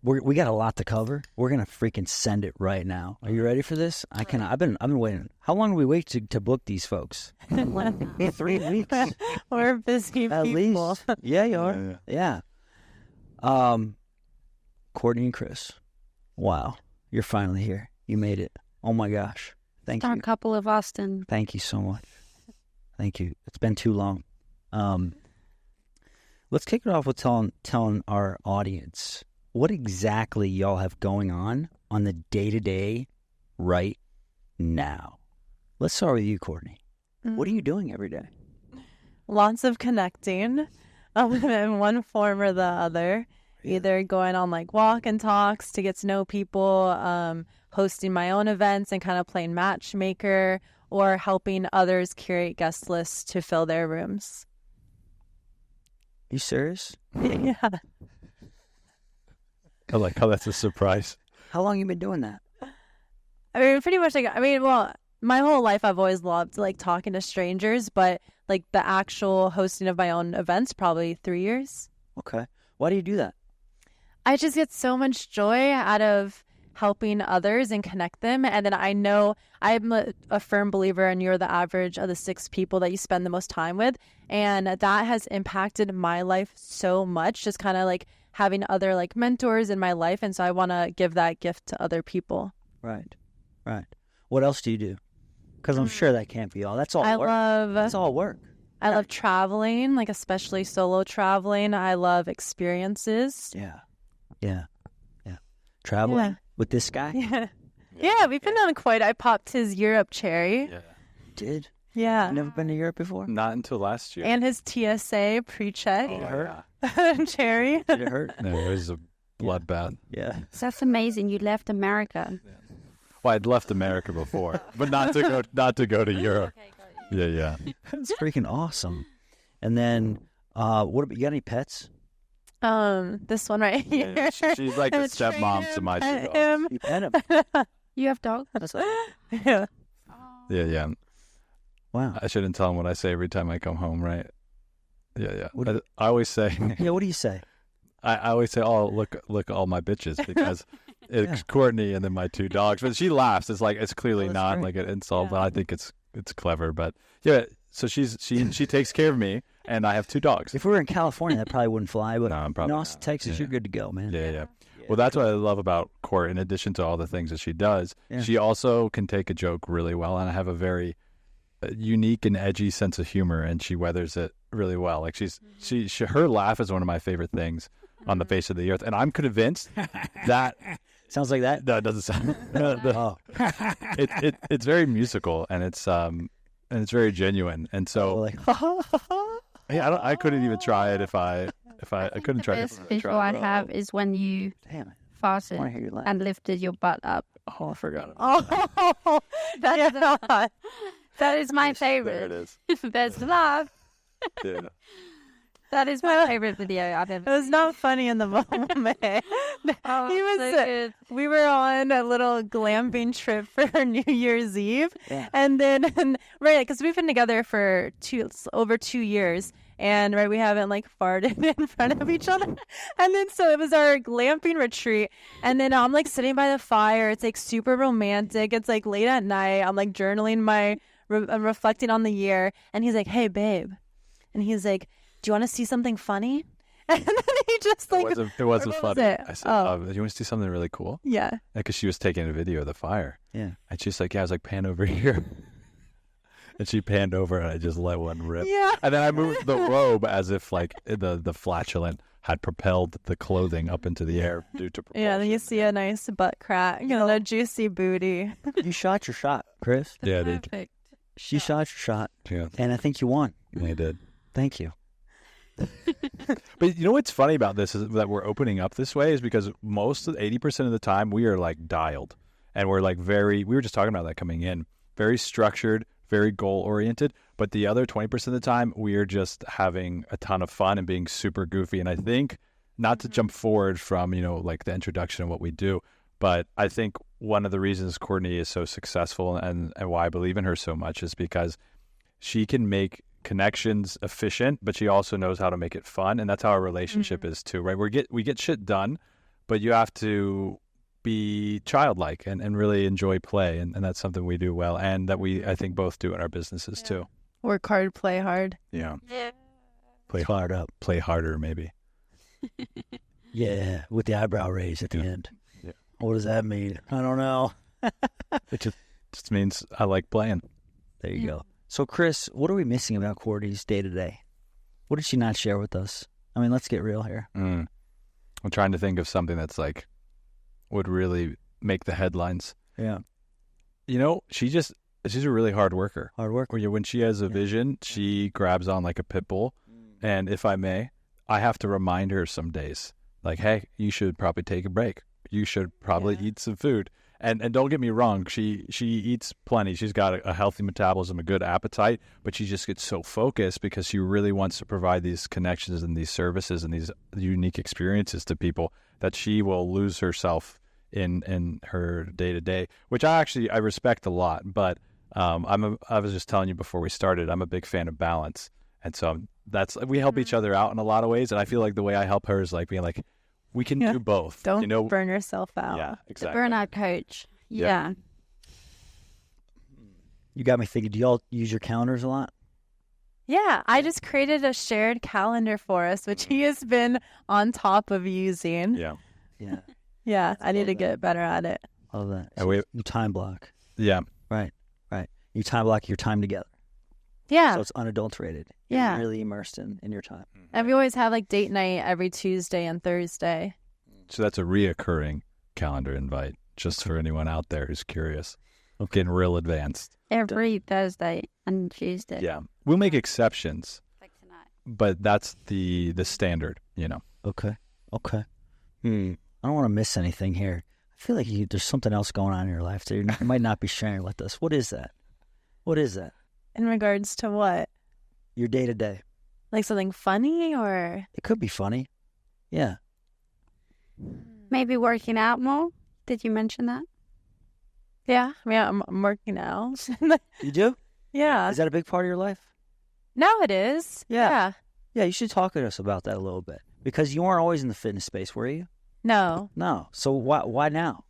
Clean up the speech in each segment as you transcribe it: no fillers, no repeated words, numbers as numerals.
we got a lot to cover. We're gonna freaking send it right now. Are you ready for this? I've been waiting. How long do we wait to book these folks? 3 weeks. We're busy At people. least. Yeah, you are. Yeah. Courtney and Chris. Wow, you're finally here. You made it. Oh my gosh. Thank you. Star couple of Austin. Thank you so much. Thank you. It's been too long. Let's kick it off with telling our audience what exactly y'all have going on the day-to-day right now. Let's start with you, Courtney. What are you doing every day? Lots of connecting in one form or the other. Either going on like walk and talks to get to know people, hosting my own events and kind of playing matchmaker, or helping others curate guest lists to fill their rooms. You serious? Yeah. I like how that's a surprise. How long you been doing that? I mean, pretty much well, my whole life I've always loved like talking to strangers, but like the actual hosting of my own events, probably 3 years. Okay. Why do you do that? I just get so much joy out of helping others and connect them. And then I know I'm a firm believer in you're the average of the 6 people that you spend the most time with. And that has impacted my life so much, just kind of like having other like mentors in my life. And so I want to give that gift to other people. Right. What else do you do? Because I'm sure that can't be all. That's all work. That's all work. I love traveling, like especially solo traveling. I love experiences. Yeah. Traveling with this guy? Yeah, we've been on I popped his Europe cherry. Yeah. Did? Yeah. You've never been to Europe before? Not until last year. And his TSA pre-check. Did it hurt? Cherry. Did it hurt? No, it was a bloodbath. Yeah. That's amazing. You left America. Well, I'd left America before, but not to go to Europe. Okay, yeah. That's freaking awesome. And then, you got any pets? This one right here. Yeah, she's like a stepmom to my 2 dogs. You pet him. You have dogs? Yeah. Yeah. Wow. I shouldn't tell him what I say every time I come home, right? Yeah. What I always say. Yeah. What do you say? I always say, "Oh, look, all my bitches," because it's Courtney and then my 2 dogs. But she laughs. It's like it's clearly not great. like an insult, but I think it's clever. But yeah, so she takes care of me, and I have 2 dogs. If we were in California, that probably wouldn't fly. But No, I'm probably in Austin, not. Texas, you're good to go, man. Yeah. Well, that's what I love about Court. In addition to all the things that she does, Yeah. she also can take a joke really well, and I have a very unique and edgy sense of humor, and she weathers it really well. Like her laugh is one of my favorite things on the face of the earth, and I'm convinced that Sounds like that. no, it doesn't sound. It's very musical, and it's very genuine, and so Like, yeah, I couldn't even try it if I couldn't try The it. best visual I have is when you damn it. farted I want to hear you laugh. and lifted your butt up. Oh, I forgot. Oh, That is my There it favorite. is. There's the laugh. Yeah. That is my favorite video I've it ever was not funny in the moment. Oh, He was so good. We were on a little glamping trip for New Year's Eve. Yeah. And then, right, because we've been together for over 2 years. And, right, we haven't, like, farted in front of each other. And then, so it was our glamping retreat. And then I'm, like, sitting by the fire. It's, like, super romantic. It's, like, late at night. I'm, like, journaling I'm reflecting on the year. And he's like, hey, babe. And he's like, do you want to see something funny? And then he just like... It wasn't what was funny. it? I said, Oh. you want to see something really cool? Yeah. Because she was taking a video of the fire. Yeah. And she's like, I was like, pan over here. And she panned over and I just let one rip. Yeah. And then I moved the robe as if like the flatulent had propelled the clothing up into the air due to propulsion. Yeah, then you see a nice butt crack and a juicy booty. You shot your shot, Chris. Yeah, dude. Perfect. She shot your shot, Yeah, and I think you won. they did. Thank you. But you know what's funny about this is that we're opening up this way is because 80% of the time we are like dialed and we're like we were just talking about that coming in, very structured, very goal oriented. But the other 20% of the time we are just having a ton of fun and being super goofy. And I think not to jump forward from, like the introduction of what we do, but I think one of the reasons Courtney is so successful and why I believe in her so much is because she can make connections efficient, but she also knows how to make it fun, and that's how our relationship is too, right? We get shit done, but you have to be childlike and really enjoy play. And that's something we do well, and that we, I think, both do in our businesses too. Work hard, play hard. Yeah. Yeah. Play hard up. Play harder, maybe. Yeah, with the eyebrow raise at the end. Yeah. What does that mean? I don't know. It just means I like playing. There you go. So, Chris, what are we missing about Courtney's day-to-day? What did she not share with us? I mean, let's get real here. I'm trying to think of something that's like would really make the headlines. Yeah. You know, she's a really hard worker. Hard work. When she has a Yeah. vision, she grabs on like a pit bull. And if I may, I have to remind her some days, like, hey, you should probably take a break. You should probably eat some food. And don't get me wrong, she eats plenty. She's got a healthy metabolism, a good appetite, but she just gets so focused because she really wants to provide these connections and these services and these unique experiences to people that she will lose herself in her day-to-day, which I respect a lot. But I was just telling you before we started, I'm a big fan of balance. And so we help each other out in a lot of ways. And I feel like the way I help her is like being like, we can do both. Don't burn yourself out. Yeah, The exactly. burnout coach. Yeah. Yeah. You got me thinking, do y'all use your calendars a lot? Yeah, I just created a shared calendar for us, which he has been on top of using. Yeah. Yeah. Yeah, I need to get better at it. Love that. And So we- you time block. Yeah. Right. You time block your time together. Yeah, So it's unadulterated. Yeah. You're really immersed in your time. and we always have like date night every Tuesday and Thursday. So that's a reoccurring calendar invite, just for anyone out there who's curious. Getting real advanced. Every Thursday and Tuesday. Yeah. We'll make exceptions, Like tonight. but that's the standard, you know. Okay. I don't want to miss anything here. I feel like there's something else going on in your life that you might not be sharing with us. What is that? In regards to what? Your day-to-day. Like something funny or? It could be funny. Yeah. Maybe working out more. Did you mention that? Yeah, I mean, I'm working out. You do? Yeah. Is that a big part of your life? Now it is. Yeah. Yeah, you should talk to us about that a little bit. Because you weren't always in the fitness space, were you? No. No. So why now?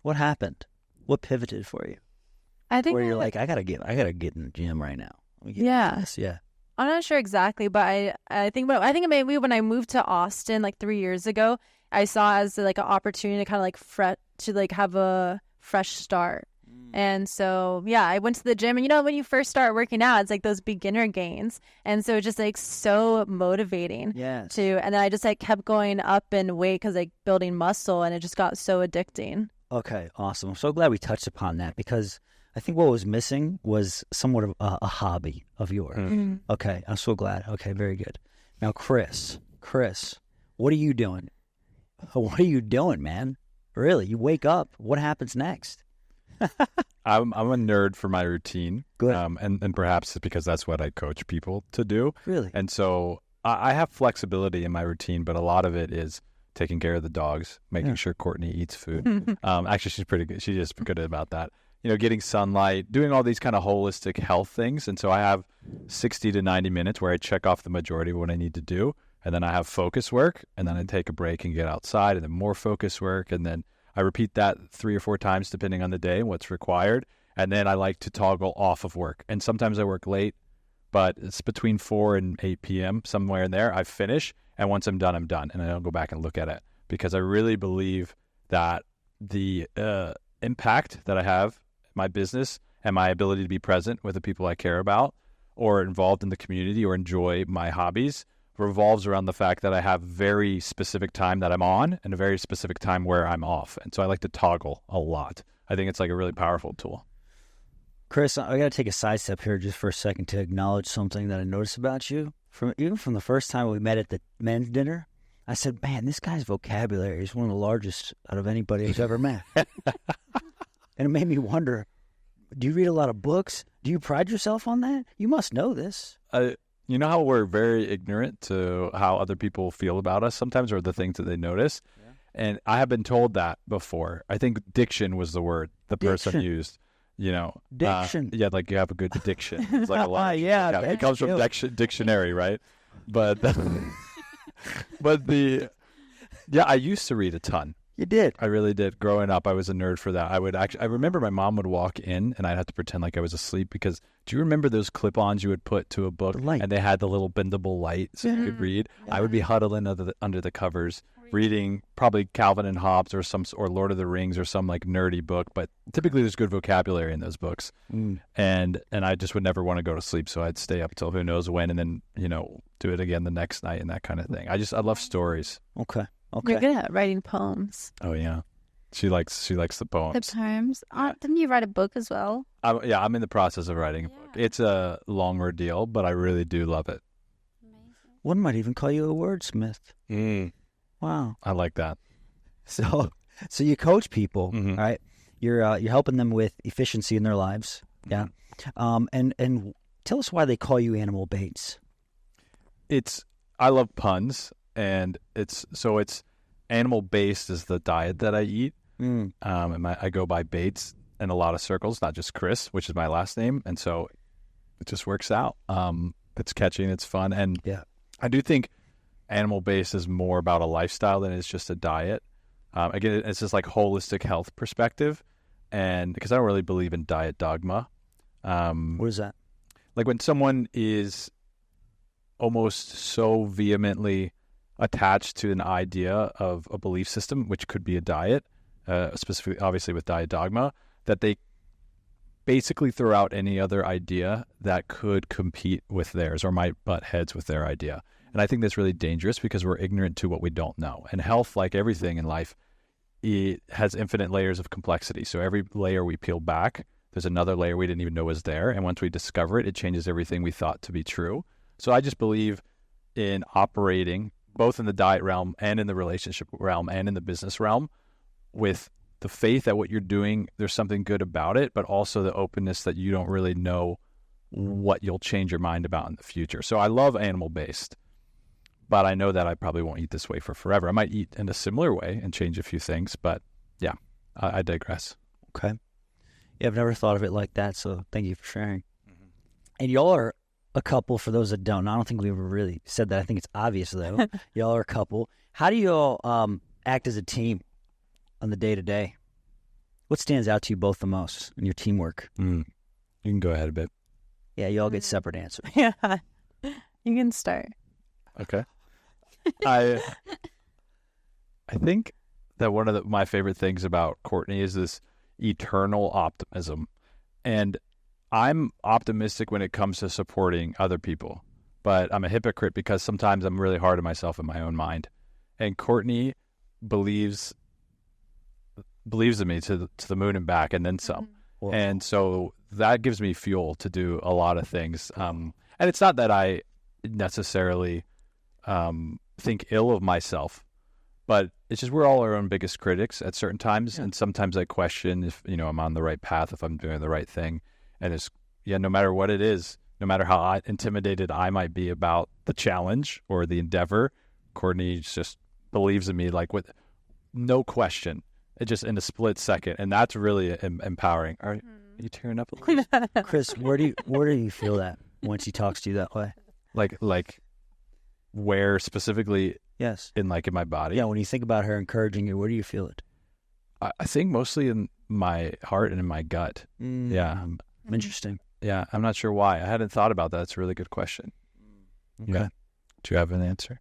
What happened? What pivoted for you? I think Where you're like, I gotta get in the gym right now. Let me get Yeah. this. Yeah. I'm not sure exactly, but I think maybe when I moved to Austin like 3 years ago, I saw it as like an opportunity to kind of like have a fresh start. And so, yeah, I went to the gym, and when you first start working out, it's like those beginner gains. And so it's just like so motivating Yes. and then I just like kept going up in weight because like building muscle, and it just got so addicting. Okay, awesome. I'm so glad we touched upon that because I think what was missing was somewhat of a hobby of yours. Okay, I'm so glad. Okay, very good. Now, Chris, what are you doing? What are you doing, man? Really, you wake up. What happens next? I'm a nerd for my routine. Good. And perhaps it's because that's what I coach people to do. Really? And so I have flexibility in my routine, but a lot of it is taking care of the dogs, making sure Courtney eats food. Actually, she's pretty good. She's just good about that. Getting sunlight, doing all these kind of holistic health things. And so I have 60 to 90 minutes where I check off the majority of what I need to do. And then I have focus work, and then I take a break and get outside, and then more focus work. And then I repeat that 3 or 4 times depending on the day and what's required. And then I like to toggle off of work. And sometimes I work late, but it's between 4 and 8 p.m., somewhere in there. I finish, and once I'm done, I'm done. And I don't go back and look at it because I really believe that the impact that I have, my business, and my ability to be present with the people I care about or involved in the community or enjoy my hobbies revolves around the fact that I have very specific time that I'm on and a very specific time where I'm off. And so I like to toggle a lot. I think it's like a really powerful tool. Chris, I got to take a sidestep here just for a second to acknowledge something that I noticed about you. Even from the first time we met at the men's dinner, I said, man, this guy's vocabulary is one of the largest out of anybody I've ever met. And it made me wonder, do you read a lot of books? Do you pride yourself on that? You must know this. You know how we're very ignorant to how other people feel about us sometimes, or the things that they notice? Yeah. And I have been told that before. I think diction was the word the person used. Diction. Yeah, like you have a good diction. It's like a lot. Yeah, it comes from dictionary, right? But But I used to read a ton. You did. I really did. Growing up, I was a nerd for that. I remember my mom would walk in and I'd have to pretend like I was asleep because do you remember those clip-ons you would put to a book The light. and they had the little bendable light so you could read? I would be huddling under the covers reading probably Calvin and Hobbes or Lord of the Rings or some like nerdy book, but typically there's good vocabulary in those books. And I just would never want to go to sleep, so I'd stay up till who knows when and then, do it again the next night and that kind of thing. I love stories. Okay. You're good at writing poems. Oh yeah. She likes the poems. The poems. Didn't you write a book as well? I'm in the process of writing a book. It's a long ordeal, but I really do love it. One might even call you a wordsmith. Wow. I like that. So you coach people, Mhm. right? You're helping them with efficiency in their lives. Yeah. And tell us why they call you Animal Bates. I love puns, and it's animal based is the diet that I eat. And I go by Bates in a lot of circles, not just Chris, which is my last name, and so it just works out. It's catchy and it's fun, and I do think animal based is more about a lifestyle than it's just a diet. Again, it's just like holistic health perspective, and because I don't really believe in diet dogma. What is that? Like when someone is almost so vehemently attached to an idea of a belief system, which could be a diet, specifically, obviously with diet dogma, that they basically throw out any other idea that could compete with theirs or might butt heads with their idea. And I think that's really dangerous because we're ignorant to what we don't know. And health, like everything in life, it has infinite layers of complexity. So every layer we peel back, there's another layer we didn't even know was there. And once we discover it, it changes everything we thought to be true. So I just believe in operating both in the diet realm and in the relationship realm and in the business realm with the faith that what you're doing, there's something good about it, but also the openness that you don't really know what you'll change your mind about in the future. So I love animal-based, but I know that I probably won't eat this way for forever. I might eat in a similar way and change a few things, but yeah, I digress. Okay. Yeah, I've never thought of it like that, so thank you for sharing. And y'all are a couple, for those that don't. I don't think we ever really said that. I think it's obvious, though. Y'all are a couple. How do y'all act as a team on the day-to-day? What stands out to you both the most in your teamwork? You can go ahead a bit. Yeah, you all get separate answers. Yeah. You can start. Okay. I think that one of my favorite things about Courtney is this eternal optimism. And I'm optimistic when it comes to supporting other people, but I'm a hypocrite because sometimes I'm really hard on myself in my own mind. And Courtney believes in me to the moon and back and then some. Well, And so that gives me fuel to do a lot of things. And it's not that I necessarily think ill of myself, but it's just we're all our own biggest critics at certain times. And sometimes I question if, I'm on the right path, if I'm doing the right thing. And it's, no matter what it is, no matter how intimidated I might be about the challenge or the endeavor, Courtney just believes in me, like with no question. It just in a split second. And that's really empowering. Are you tearing up a little? Chris, where do you feel that when she talks to you that way? Like where specifically Yes. in my body? Yeah, when you think about her encouraging you, where do you feel it? I think mostly in my heart and in my gut. Yeah. Interesting. Yeah. I'm not sure why. I hadn't thought about that. It's a really good question. Okay. Yeah. Do you have an answer?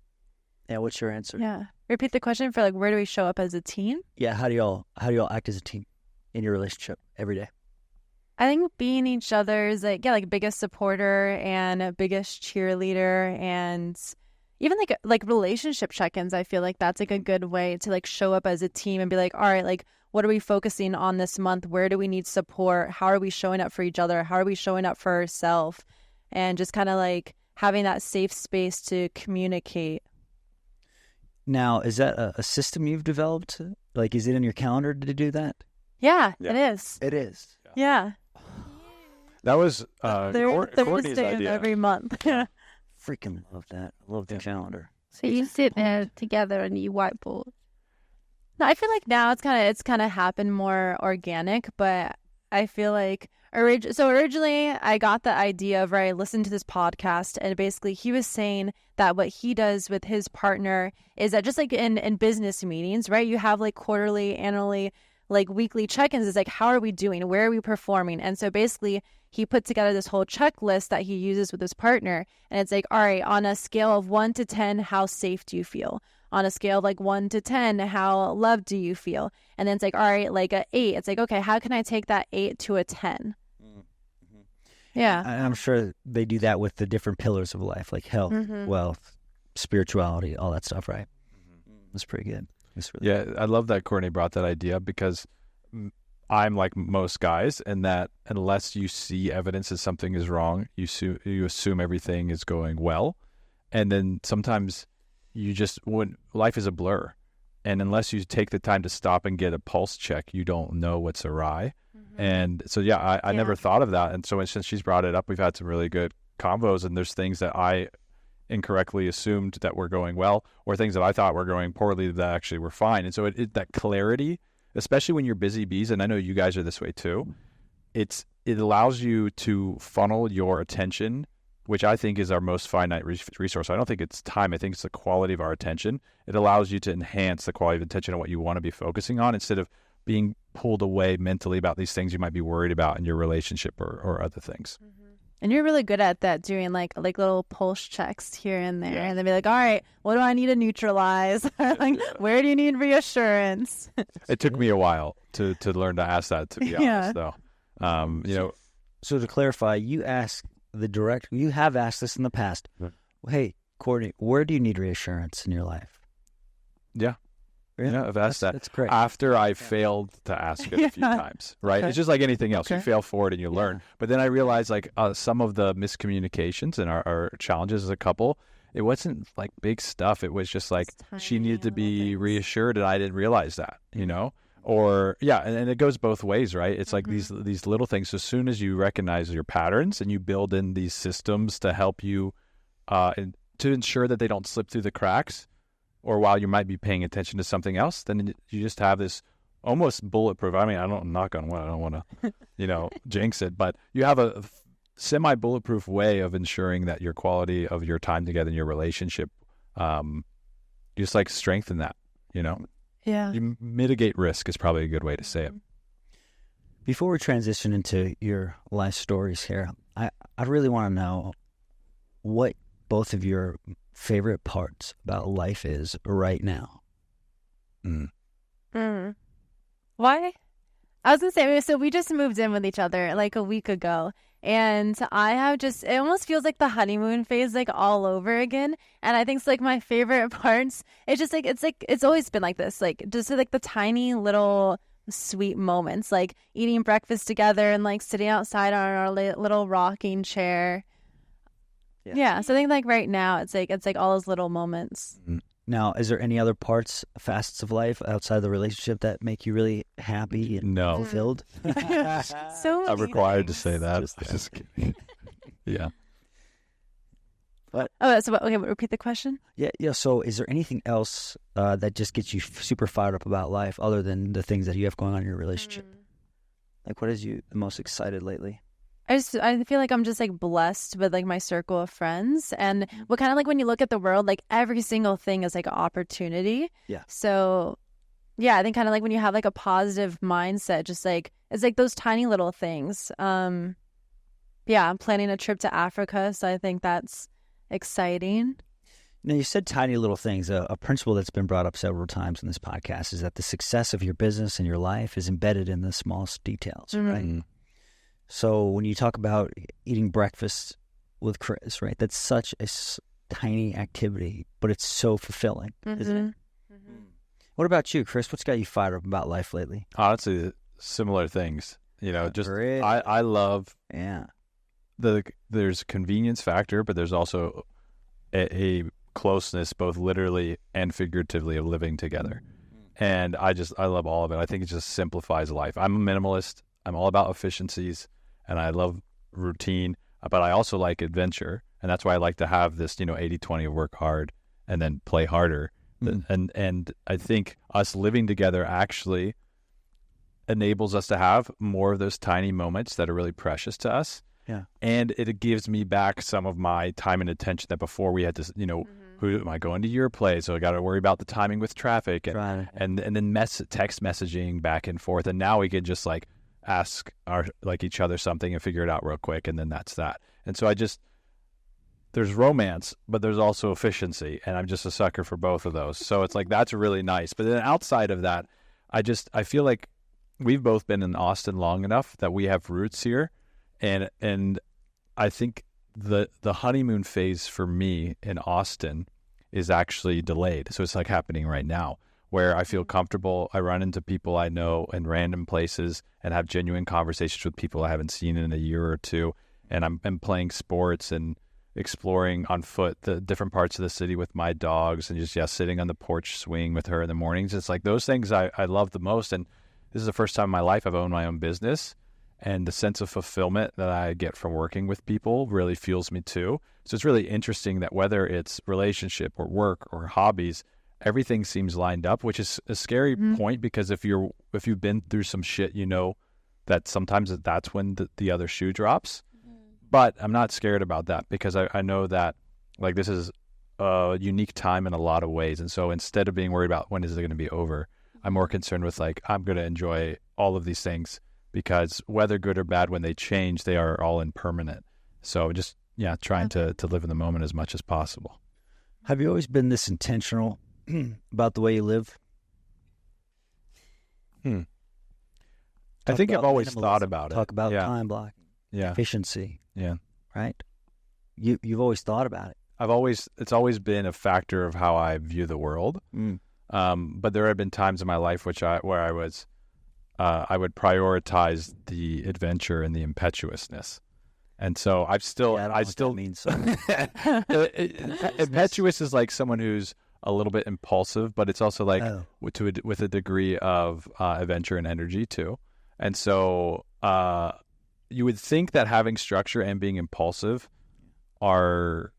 Yeah, what's your answer? Yeah. Repeat the question for where do we show up as a team? Yeah, how do y'all act as a team in your relationship every day? I think being each other's biggest supporter and biggest cheerleader, and even like relationship check-ins. I feel like that's a good way to show up as a team and be like, all right, what are we focusing on this month? Where do we need support? How are we showing up for each other? How are we showing up for ourselves? And just kind of having that safe space to communicate. Now, is that a system you've developed? Is it in your calendar to do that? Yeah. It is. It is. Yeah. That was Thursday Courtney's of idea. every month. Yeah. Freaking love that. I love the calendar. So you sit there together and you whiteboard. No, I feel like now it's kind of happened more organic, but I feel like So originally I got the idea of, right, I listened to this podcast, and basically he was saying that what he does with his partner is that just like in business meetings, right, you have like quarterly, annually, like weekly check-ins. Is like, how are we doing? Where are we performing? And so basically he put together this whole checklist that he uses with his partner. And it's like, all right, on a scale of 1 to 10, how safe do you feel? On a scale of like 1 to 10, how loved do you feel? And then it's like, all right, like a 8. It's like, okay, how can I take that 8 to a 10? Mm-hmm. Yeah. And I'm sure they do that with the different pillars of life, like health, wealth, spirituality, all that stuff, right? That's pretty good. That's really good. I love that Courtney brought that idea, because I'm like most guys, and that unless you see evidence that something is wrong, you assume everything is going well. And then sometimes life is a blur. And unless you take the time to stop and get a pulse check, you don't know what's awry. And so, I never thought of that. And so since she's brought it up, we've had some really good convos, and there's things that I incorrectly assumed that were going well, or things that I thought were going poorly that actually were fine. And so that clarity, especially when you're busy bees, and I know you guys are this way too, it allows you to funnel your attention, which I think is our most finite resource. I don't think it's time. I think it's the quality of our attention. It allows you to enhance the quality of attention on what you want to be focusing on, instead of being pulled away mentally about these things you might be worried about in your relationship or other things. And you're really good at that, doing like little pulse checks here and there, and then be like, all right, what do I need to neutralize? Like, where do you need reassurance? It took me a while to learn to ask that, to be honest, though. So to clarify, you have asked this in the past. Hey, Courtney, where do you need reassurance in your life? Yeah. Really? Yeah, I've asked that. That's great. After I failed to ask it a few times, right? Okay. It's just like anything else. Okay. You fail forward and you learn. But then I realized like some of the miscommunications and our challenges as a couple, it wasn't like big stuff. It was just like she needed to be reassured, and I didn't realize that, you know? Or, and it goes both ways, right? It's like these little things. So as soon as you recognize your patterns and you build in these systems to help you to ensure that they don't slip through the cracks, or while you might be paying attention to something else, then you just have this almost bulletproof. I mean, I don't knock on wood. I don't want to, jinx it, but you have a semi-bulletproof way of ensuring that your quality of your time together in your relationship, you just like strengthen that, Yeah. You mitigate risk is probably a good way to say it. Before we transition into your life stories here, I really want to know what both of your favorite parts about life is right now. Why? I was gonna say, so we just moved in with each other like a week ago, and I have it almost feels like the honeymoon phase, like all over again. And I think it's like my favorite parts. It's just like it's always been like this, like just like the tiny little sweet moments, like eating breakfast together and like sitting outside on our little rocking chair. Yeah. So I think like right now it's like all those little moments. Now, is there any other facets of life outside the relationship that make you really happy and fulfilled? So I'm required to say that. Just kidding. Yeah. But okay, repeat the question. Yeah. So, is there anything else that just gets you super fired up about life, other than the things that you have going on in your relationship? Like, what has you the most excited lately? I feel like I'm just like blessed with like my circle of friends, and what kind of like when you look at the world, like every single thing is like an opportunity. Yeah. So, I think kind of like when you have like a positive mindset, just like it's like those tiny little things. I'm planning a trip to Africa, so I think that's exciting. Now, you said tiny little things. A principle that's been brought up several times in this podcast is that the success of your business and your life is embedded in the smallest details, right? So when you talk about eating breakfast with Chris, right, that's such a tiny activity, but it's so fulfilling, isn't it? What about you, Chris? What's got you fired up about life lately? Honestly, similar things. Really? I love there's a convenience factor, but there's also a closeness, both literally and figuratively, of living together. And I love all of it. I think it just simplifies life. I'm a minimalist. I'm all about efficiencies, and I love routine, but I also like adventure. And that's why I like to have this, 80-20 of work hard and then play harder. And I think us living together actually enables us to have more of those tiny moments that are really precious to us. Yeah. And it gives me back some of my time and attention that before we had to, who am I going to your place? So I got to worry about the timing with traffic and then text messaging back and forth. And now we can just like ask each other something and figure it out real quick. And then that's that. And so there's romance, but there's also efficiency. And I'm just a sucker for both of those. So it's like, that's really nice. But then outside of that, I feel like we've both been in Austin long enough that we have roots here. And I think the honeymoon phase for me in Austin is actually delayed. So it's like happening right now where I feel comfortable. I run into people I know in random places and have genuine conversations with people I haven't seen in a year or two. And I'm playing sports and exploring on foot the different parts of the city with my dogs and just sitting on the porch swing with her in the mornings. It's like those things I love the most. And this is the first time in my life I've owned my own business. And the sense of fulfillment that I get from working with people really fuels me too. So it's really interesting that whether it's relationship or work or hobbies, everything seems lined up, which is a scary point because if you've been through some shit, that sometimes that's when the other shoe drops. But I'm not scared about that because I know that like this is a unique time in a lot of ways. And so instead of being worried about when is it going to be over, I'm more concerned with like, I'm going to enjoy all of these things. Because whether good or bad, when they change, they are all impermanent. So just, trying to live in the moment as much as possible. Have you always been this intentional about the way you live? I think I've always thought about it. Talk about time blocking, efficiency. Yeah. Right? You've always thought about it. It's always been a factor of how I view the world. But there have been times in my life where I would prioritize the adventure and the impetuousness. And so impetuous is like someone who's a little bit impulsive, but it's also like with a degree of adventure and energy too. And so you would think that having structure and being impulsive are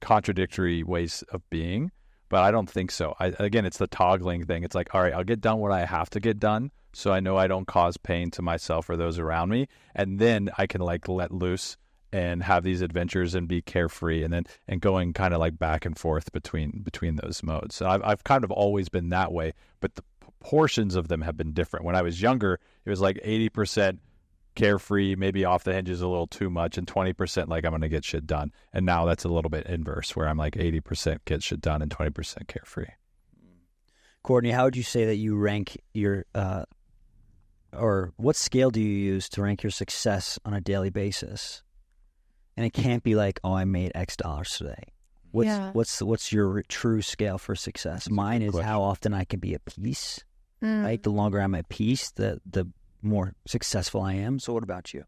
contradictory ways of being, but I don't think so. Again, it's the toggling thing. It's like, all right, I'll get done what I have to get done, so I know I don't cause pain to myself or those around me, and then I can like let loose and have these adventures and be carefree, and going kind of like back and forth between those modes. So I've kind of always been that way, but the portions of them have been different. When I was younger, it was like 80% carefree, maybe off the hinges a little too much, and 20% like I'm going to get shit done. And now that's a little bit inverse, where I'm like 80% get shit done and 20% carefree. Courtney, how would you say that you rank your or what scale do you use to rank your success on a daily basis? And it can't be like, oh, I made X dollars today. What's your true scale for success? Mine is how often I can be at peace. Right, the longer I'm at peace, the more successful I am. So what about you?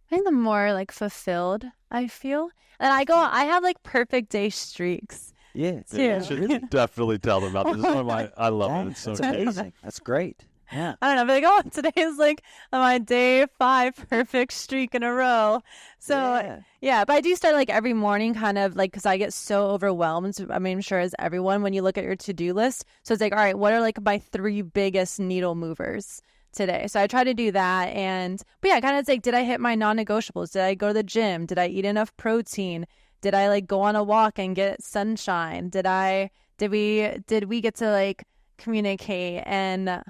I think the more like fulfilled I feel, and I have like perfect day streaks. Yeah, you should definitely tell them about this. This is one of my, I love it. It's so amazing. That's great. Yeah. I don't know, but like, today is like my day 5 perfect streak in a row. So but I do start like every morning kind of like, because I get so overwhelmed. I mean, I'm sure as everyone, when you look at your to-do list. So it's like, all right, what are like my 3 biggest needle movers today? So I try to do that. But kind of it's like, did I hit my non-negotiables? Did I go to the gym? Did I eat enough protein? Did I like go on a walk and get sunshine? Did we get to like communicate? And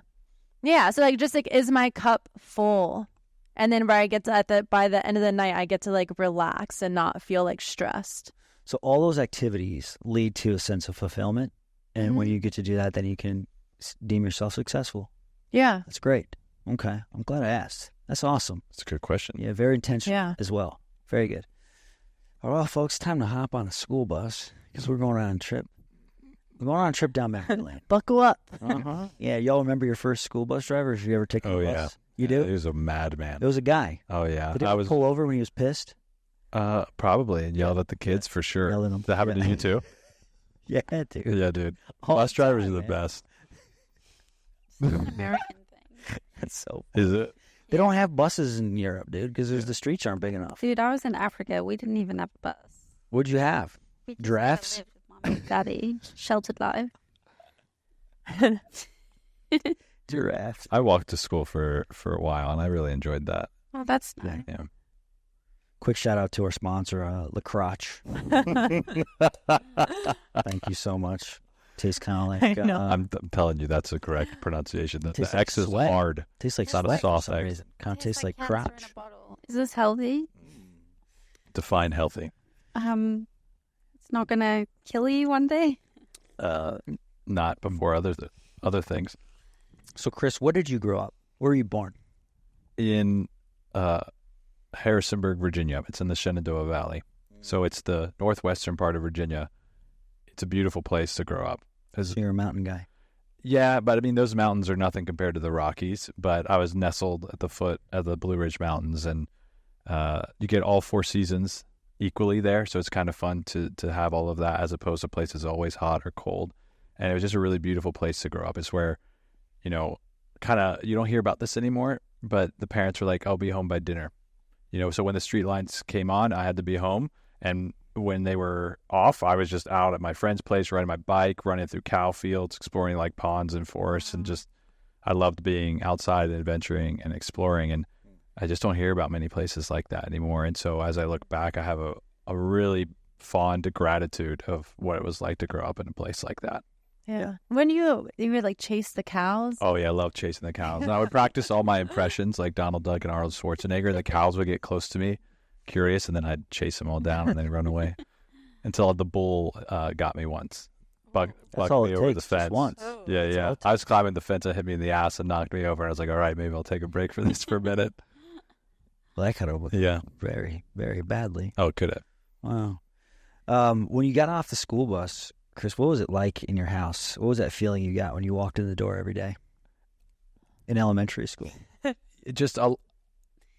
so like just like, is my cup full? And then where I get to by the end of the night, I get to like relax and not feel like stressed. So all those activities lead to a sense of fulfillment. And when you get to do that, then you can deem yourself successful. Yeah. That's great. Okay. I'm glad I asked. That's awesome. That's a good question. Yeah, very intentional as well. Very good. All right, folks, time to hop on a school bus because we're going on a trip. We're going on a trip down memory lane. Buckle up. Yeah, y'all remember your first school bus driver? Have you ever taken a bus? Yeah. You do? He was a madman. It was a guy. Oh, yeah. Did he pull over when he was pissed? Probably, and yelled at the kids for sure. Yelled at them. That happened to you too? Yeah, dude. Yeah, dude. Bus drivers are the best. It's an American thing. That's so funny. Is it? They don't have buses in Europe, dude, because the streets aren't big enough. Dude, I was in Africa. We didn't even have a bus. What'd you have? We just Giraffes? lived with Mom and Daddy. Sheltered life. Giraffe. I walked to school for a while, and I really enjoyed that. Oh, that's nice. Yeah. Quick shout out to our sponsor, La Croche. Thank you so much. Tastes kind of like I know. I'm telling you, that's the correct pronunciation. The Tastes like X is sweat. hard. tastes like It's not a sweat for soft some egg. reason. Kind of tastes like cancer in crotch. a bottle. Is this healthy? Define healthy. It's not gonna kill you one day. Not before other things. So, Chris, where did you grow up? Where were you born? In Harrisonburg, Virginia. It's in the Shenandoah Valley. So it's the northwestern part of Virginia. It's a beautiful place to grow up. So you're a mountain guy. Yeah, but I mean, those mountains are nothing compared to the Rockies. But I was nestled at the foot of the Blue Ridge Mountains, and you get all 4 seasons equally there. So it's kind of fun to have all of that as opposed to places always hot or cold. And it was just a really beautiful place to grow up. It's where, you know, kind of, you don't hear about this anymore, but the parents were like, I'll be home by dinner. You know, so when the street lights came on, I had to be home. And when they were off, I was just out at my friend's place, riding my bike, running through cow fields, exploring like ponds and forests. And just, I loved being outside and adventuring and exploring. And I just don't hear about many places like that anymore. And so as I look back, I have a really fond gratitude of what it was like to grow up in a place like that. Yeah. When you would like chase the cows. Oh, yeah, I love chasing the cows. And I would practice all my impressions like Donald Duck and Arnold Schwarzenegger. The cows would get close to me, curious, and then I'd chase them all down and then run away until the bull got me once. Bucked all me it over takes, the just fence. once. Oh. Yeah, That's yeah. all it I was climbing the fence and hit me in the ass and knocked me over. And I was like, all right, maybe I'll take a break for this for a minute. Well, that could have went Yeah. very, very badly. Oh, could have. Wow. When you got off the school bus, Chris, what was it like in your house? What was that feeling you got when you walked in the door every day in elementary school? Just a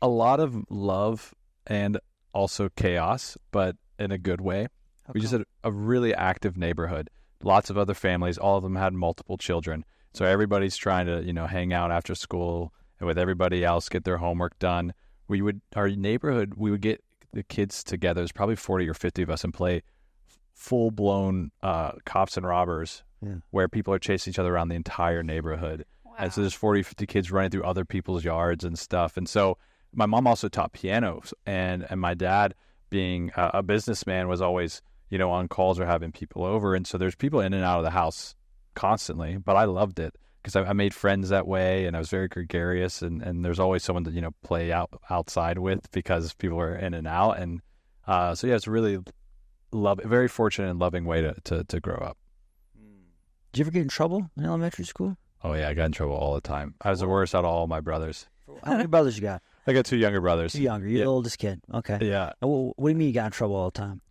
lot of love and also chaos, but in a good way. We just had a really active neighborhood. Lots of other families. All of them had multiple children. So everybody's trying to, you know, hang out after school and with everybody else, get their homework done. Our neighborhood, we would get the kids together. There's probably 40 or 50 of us and play full-blown cops and robbers where people are chasing each other around the entire neighborhood. Wow. And so there's 40, 50 kids running through other people's yards and stuff. And so my mom also taught piano, and my dad, being a businessman, was always, you know, on calls or having people over. And so there's people in and out of the house constantly, but I loved it because I made friends that way, and I was very gregarious, and there's always someone to, you know, play outside with because people are in and out. And so, yeah, it's really very fortunate and loving way to grow up. Did you ever get in trouble in elementary school? Oh, yeah, I got in trouble all the time. I was the worst out of all my brothers. How many brothers you got? I got 2 younger brothers. You're younger. You're the oldest kid. Okay. Yeah. What do you mean you got in trouble all the time?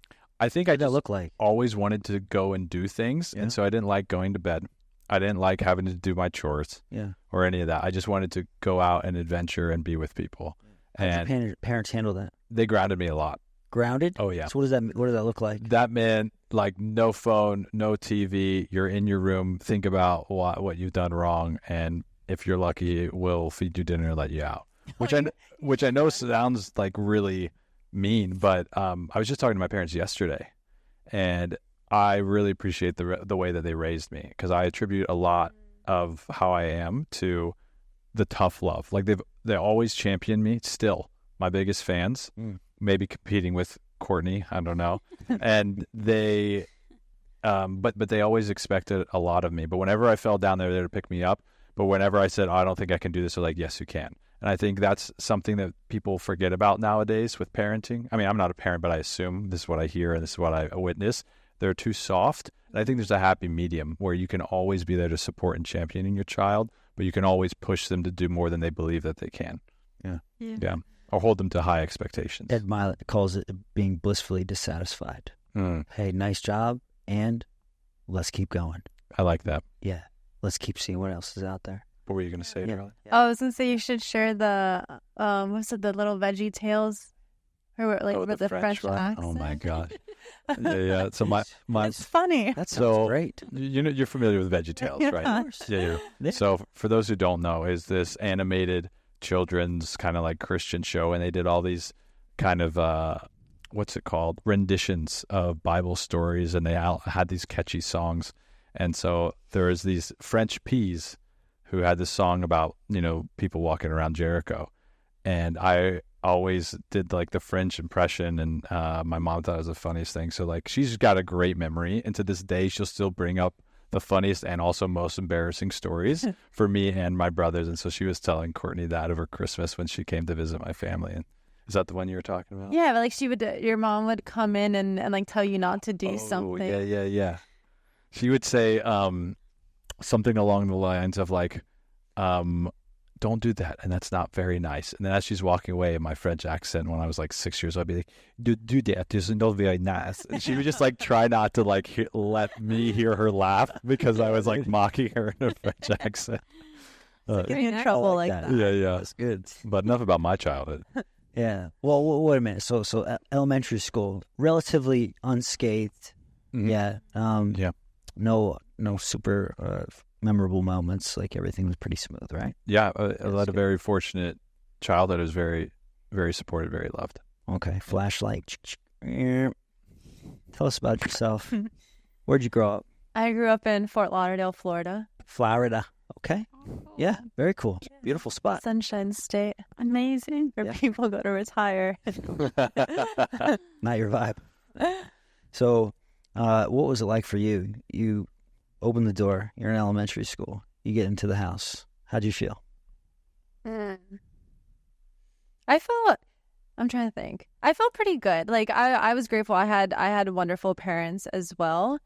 I think I What did that just look like? always wanted to go and do things, Yeah. and so I didn't like going to bed. I didn't like having to do my chores Yeah. or any of that. I just wanted to go out and adventure and be with people. How did And your parents handle that? they grounded me a lot. Grounded? Oh, yeah. So what does that look like? That meant like no phone, no TV. You're in your room. Think about what you've done wrong, and if you're lucky, we'll feed you dinner and let you out. Which I know sounds like really mean, but I was just talking to my parents yesterday, and I really appreciate the way that they raised me, because I attribute a lot of how I am to the tough love. Like they always champion me. Still, my biggest fans. Maybe competing with Courtney, I don't know. And they, but they always expected a lot of me. But whenever I fell down, they were there to pick me up. But whenever I said, I don't think I can do this, they're like, yes, you can. And I think that's something that people forget about nowadays with parenting. I mean, I'm not a parent, but I assume this is what I hear and this is what I witness. They're too soft. And I think there's a happy medium where you can always be there to support and championing your child, but you can always push them to do more than they believe that they can. Yeah. Or hold them to high expectations. Ed Milet calls it being blissfully dissatisfied. Hey, nice job, and let's keep going. I like that. Yeah, let's keep seeing what else is out there. What were you going to say, Charlie? Oh, I was gonna say you should share the what's it, the little Veggie Tales, or like with the French one? accent. Oh my God. Yeah. So my It's funny. That sounds So- great. you're familiar with VeggieTales, right? Yeah. Yeah. Yeah. So for those who don't know, is this animated children's kind of like Christian show, and they did all these kind of what's it called, renditions of Bible stories, and they had these catchy songs. And so there is these French peas who had this song about, people walking around Jericho. And I always did like the French impression, and my mom thought it was the funniest thing. So like she's got a great memory, and to this day she'll still bring up the funniest and also most embarrassing stories for me and my brothers. And so she was telling Courtney that over Christmas when she came to visit my family. And is that the one you were talking about? Yeah, but like your mom would come in and like tell you not to do something. Yeah. She would say something along the lines of like, don't do that, and that's not very nice. And then as she's walking away in my French accent when I was like 6 years old, I'd be like, do that, it's not very nice. And she would just like try not to like let me hear her laugh because I was like mocking her in a French accent. Get me in trouble like that. Yeah. That's good. But enough about my childhood. Yeah. Well, wait a minute. So elementary school, relatively unscathed. Mhm. Yeah. Yeah. No super memorable moments. Like everything was pretty smooth, right? Yeah, I led a good. very fortunate childhood. I was very, very supported, very loved. Okay. Flashlight. Tell us about yourself. Where'd you grow up? I grew up in Fort Lauderdale, Florida. Florida. Okay. Yeah. Very cool. Beautiful spot. Sunshine State, Amazing. where Yeah. people go to retire. Not your vibe. So, what was it like for you? You open the door. You're in elementary school. You get into the house. How'd you feel? I'm trying to think. I felt pretty good. Like I was grateful. I had wonderful parents as well.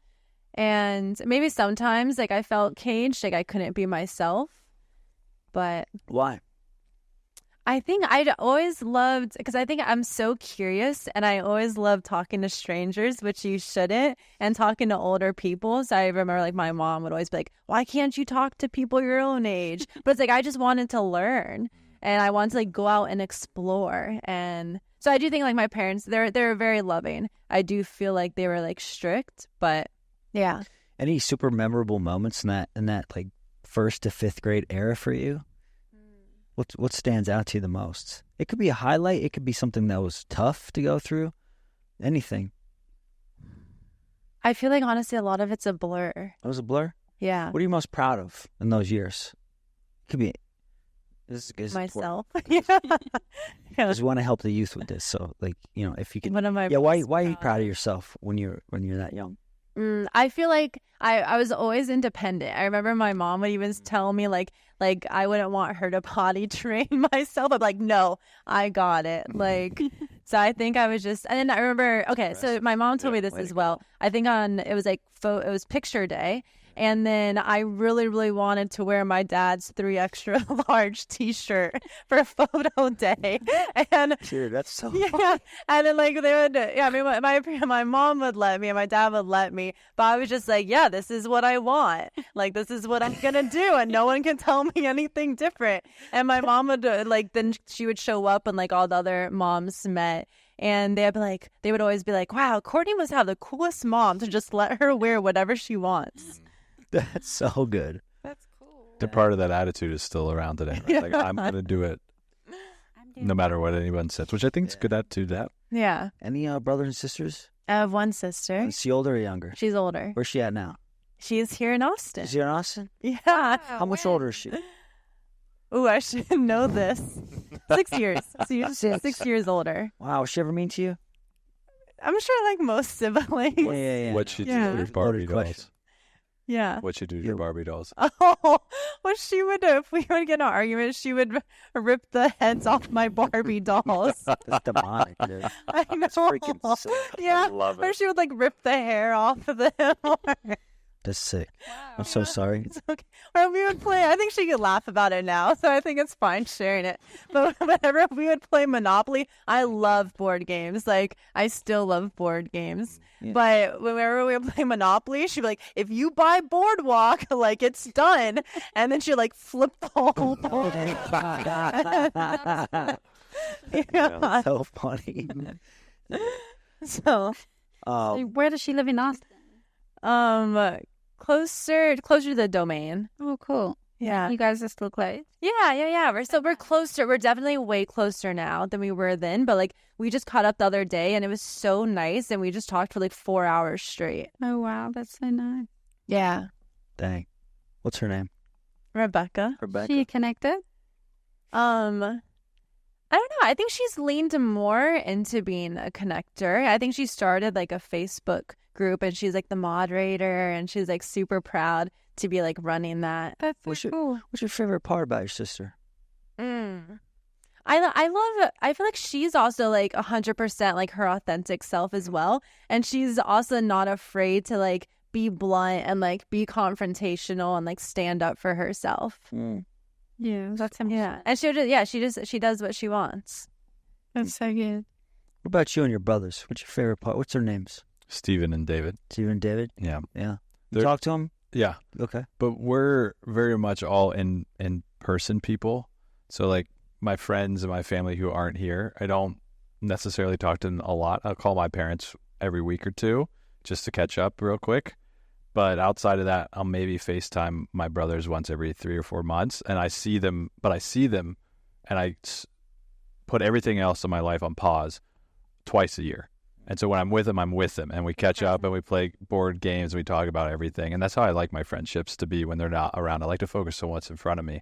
And maybe sometimes like I felt caged, like I couldn't be myself. But Why? I think I'd always loved, because I think I'm so curious and I always love talking to strangers, which you shouldn't, and talking to older people. So I remember like my mom would always be like, why can't you talk to people your own age? But it's like I just wanted to learn and I wanted to like go out and explore. And so I do think like my parents, they're very loving. I do feel like they were like strict, but yeah. Any super memorable moments in that like 1st to 5th grade era for you? What stands out to you the most? It could be a highlight. It could be something that was tough to go through. Anything. I feel like honestly a lot of it's a blur. It was a blur. Yeah. What are you most proud of in those years? Could be. This is Myself. Yeah. Because we want to help the youth with this. So, like, if you can. One of my Yeah. Why are you proud of yourself when you're that young? I feel like I was always independent. I remember my mom would even tell me like I wouldn't want her to potty train myself. I'm like, no, I got it. Like, so I think I was just, and then I remember, okay, so my mom told me this as well. I think it was picture day. And then I really, really wanted to wear my dad's 3 extra large T-shirt for photo day. And Dude, that's so yeah, and then like they would, I mean, my mom would let me, and my dad would let me, but I was just like, yeah, this is what I want. Like this is what I'm gonna do, and no one can tell me anything different. And my mom would then she would show up, and like all the other moms met. And they would always be like, wow, Courtney must have the coolest mom to just let her wear whatever she wants. That's so good. That's cool. The part of that attitude is still around today. Right? Like, I'm going to do it no matter what anyone says, which I think is a good attitude to have. Yeah. Any brothers and sisters? I have one sister. Is she older or younger? She's older. Where's she at now? She's here in Austin. Is she in Austin? Yeah. How much older is she? Ooh, I should know this. 6 years. So you're 6 years older. Wow, was she ever mean to you? I'm sure like most siblings. Yeah. What she do Yeah. to your Barbie Loaded question. dolls? Yeah. What she do to your Barbie dolls? Oh, what she would do if we would get in an argument, she would rip the heads off my Barbie dolls. That's demonic, dude. I know. That's freaking sick. Yeah. love Or it. she would like rip the hair off of them. That's sick. I'm so sorry. It's okay. Or we would play, I think she could laugh about it now, so I think it's fine sharing it. But whenever we would play Monopoly, I love board games. Like, I still love board games. Yeah. But whenever we would play Monopoly, she'd be like, if you buy Boardwalk, like, it's done. And then she'd like flip the whole board. Yeah. So funny. So, So where does she live in Austin? closer to the Domain. Oh, cool. Yeah. You guys are still close? Yeah. We're closer. We're definitely way closer now than we were then. But like we just caught up the other day and it was so nice. And we just talked for like 4 hours straight. Oh, wow. That's so nice. Yeah. Dang. What's her name? Rebecca. She connected? I don't know. I think she's leaned more into being a connector. I think she started like a Facebook group and she's like the moderator and she's like super proud to be like running that. That's so cool. What's your favorite part about your sister? I feel like she's also like 100% like her authentic self as well. And she's also not afraid to like be blunt and like be confrontational and like stand up for herself. Yeah, that's him. Yeah. And she does what she wants. That's so good. What about you and your brothers? What's your favorite part? What's their names? Stephen and David. Steven and David? Yeah. Yeah. They're- Talk to them? Yeah. Okay. But we're very much all in person people. So like my friends and my family who aren't here, I don't necessarily talk to them a lot. I'll call my parents every week or two just to catch up real quick. But outside of that, I'll maybe FaceTime my brothers once every 3 or 4 months. And I see them and I put everything else in my life on pause twice a year. And so when I'm with them, and we catch up and we play board games and we talk about everything. And that's how I like my friendships to be when they're not around. I like to focus on what's in front of me.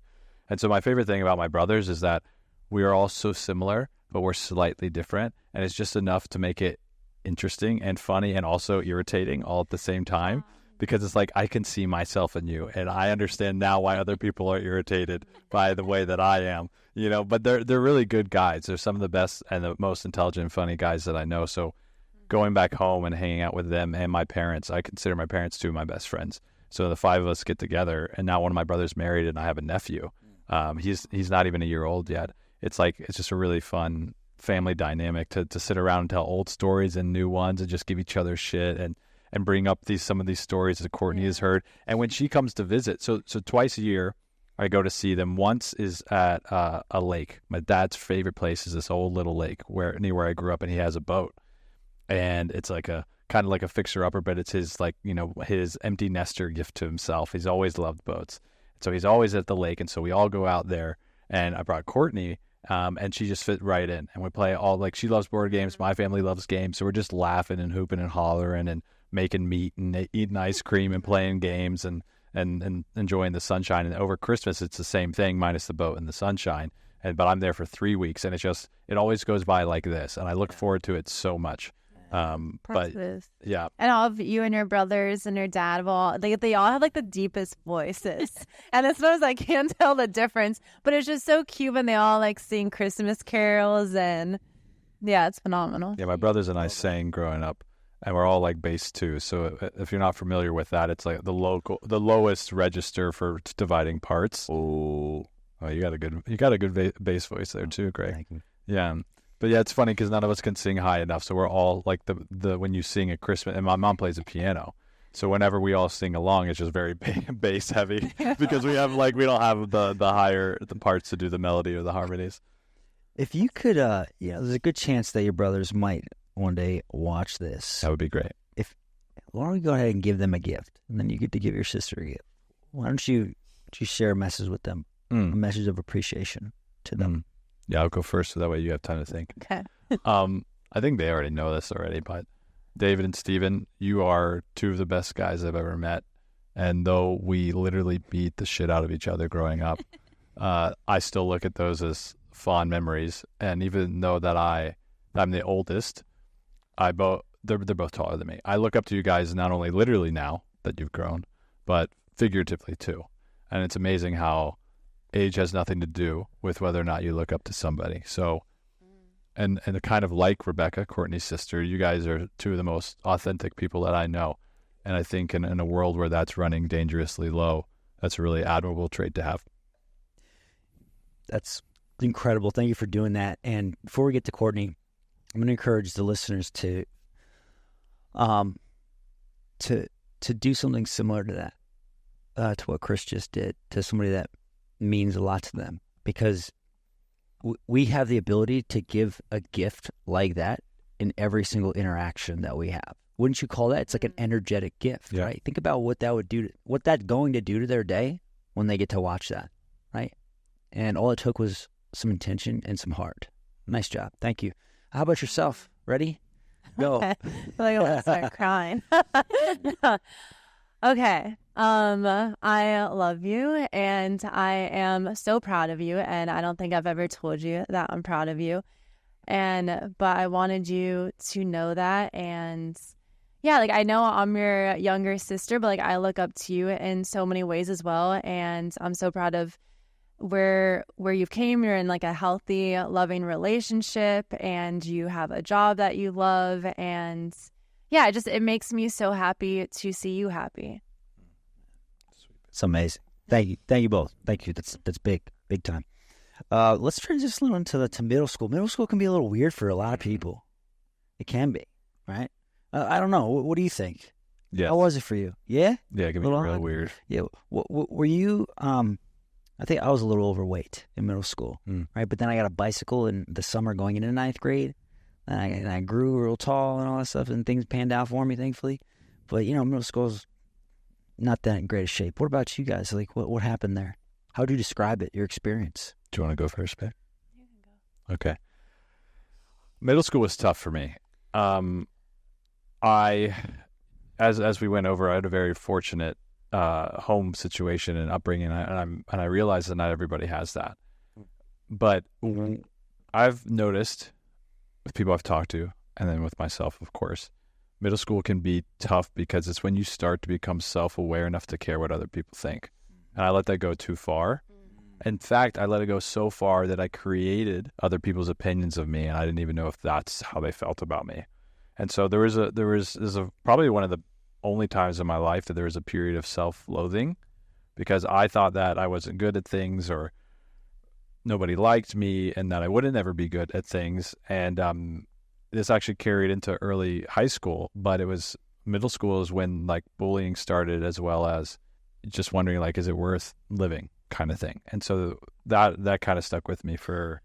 And so my favorite thing about my brothers is that we are all so similar, but we're slightly different. And it's just enough to make it interesting and funny and also irritating all at the same time. Because it's like, I can see myself in you, and I understand now why other people are irritated by the way that I am, you know, but they're really good guys. They're some of the best and the most intelligent and funny guys that I know. So going back home and hanging out with them and my parents, I consider my parents two of my best friends. So the five of us get together, and now one of my brothers married and I have a nephew. He's not even a year old yet. It's just a really fun family dynamic to sit around and tell old stories and new ones and just give each other shit and bring up some of these stories that Courtney has heard. And when she comes to visit, so twice a year, I go to see them. Once is at a lake. My dad's favorite place is this old little lake near where I grew up, and he has a boat. And it's like a kind of like a fixer-upper, but it's his his empty nester gift to himself. He's always loved boats. So he's always at the lake, and so we all go out there. And I brought Courtney, and she just fit right in. And we play she loves board games. My family loves games. So we're just laughing and hooping and hollering and making meat and eating ice cream and playing games and enjoying the sunshine. And over Christmas, it's the same thing minus the boat and the sunshine. But I'm there for 3 weeks, and it always goes by like this. And I look forward to it so much. But yeah. And all of you and your brothers and your dad, they all have like the deepest voices. And as far as I can't tell the difference, but it's just so cute when they all like sing Christmas carols, and yeah, it's phenomenal. Yeah, my brothers and I sang growing up. And we're all like bass too. So if you're not familiar with that, it's like the lowest register for dividing parts. Oh, you got a good bass voice there too, Greg. Thank you. Yeah, but yeah, it's funny because none of us can sing high enough. So we're all like the when you sing at Christmas, and my mom plays the piano. So whenever we all sing along, it's just very bass heavy because we don't have the higher parts to do the melody or the harmonies. If you could, there's a good chance that your brothers might one day watch this. That would be great. Why don't we go ahead and give them a gift, and then you get to give your sister a gift? Why don't you share a message with them, a message of appreciation to them? Yeah, I'll go first, so that way you have time to think. Okay. I think they already know this already, but David and Steven, you are two of the best guys I've ever met. And though we literally beat the shit out of each other growing up, I still look at those as fond memories. And even though that I'm the oldest, they're both taller than me. I look up to you guys not only literally now that you've grown, but figuratively too. And it's amazing how age has nothing to do with whether or not you look up to somebody. So, and kind of like Rebecca, Courtney's sister, you guys are two of the most authentic people that I know. And I think in a world where that's running dangerously low, that's a really admirable trait to have. That's incredible. Thank you for doing that. And before we get to Courtney, I'm going to encourage the listeners to do something similar to that, to what Chris just did, to somebody that means a lot to them, because we have the ability to give a gift like that in every single interaction that we have. Wouldn't you call that? It's like an energetic gift, right? Think about what that would do, what that's going to do to their day when they get to watch that, right? And all it took was some intention and some heart. Nice job. Thank you. How about yourself? Ready? Go. I feel like I want to start crying. Okay. I love you and I am so proud of you. And I don't think I've ever told you that I'm proud of you. But I wanted you to know that. And yeah, like I know I'm your younger sister, but like I look up to you in so many ways as well. And I'm so proud of where you've came. You're in like a healthy, loving relationship and you have a job that you love. And yeah, it makes me so happy to see you happy. It's amazing. Thank you both. Thank you. That's big time. Let's transition into to middle school. Middle school can be a little weird for a lot of people. It can be, right? I don't know. What do you think? Yeah. How was it for you? Yeah? Yeah, it can be real weird. Yeah. Were you, I think I was a little overweight in middle school, right? But then I got a bicycle in the summer going into ninth grade. And I grew real tall and all that stuff, and things panned out for me, thankfully. But, middle school's not that in great a shape. What about you guys? Like, what happened there? How would you describe it, your experience? Do you want to go first, babe? You can go. Okay. Middle school was tough for me. As we went over, I had a very fortunate home situation and upbringing, and I realized that not everybody has that. But I've noticed with people I've talked to, and then with myself, of course, middle school can be tough because it's when you start to become self-aware enough to care what other people think. And I let that go too far. In fact, I let it go so far that I created other people's opinions of me, and I didn't even know if that's how they felt about me. And so there was probably one of the only times in my life that there was a period of self-loathing because I thought that I wasn't good at things or nobody liked me and that I wouldn't ever be good at things. And this actually carried into early high school, but it was middle school is when like bullying started, as well as just wondering like, is it worth living kind of thing. And so that kind of stuck with me for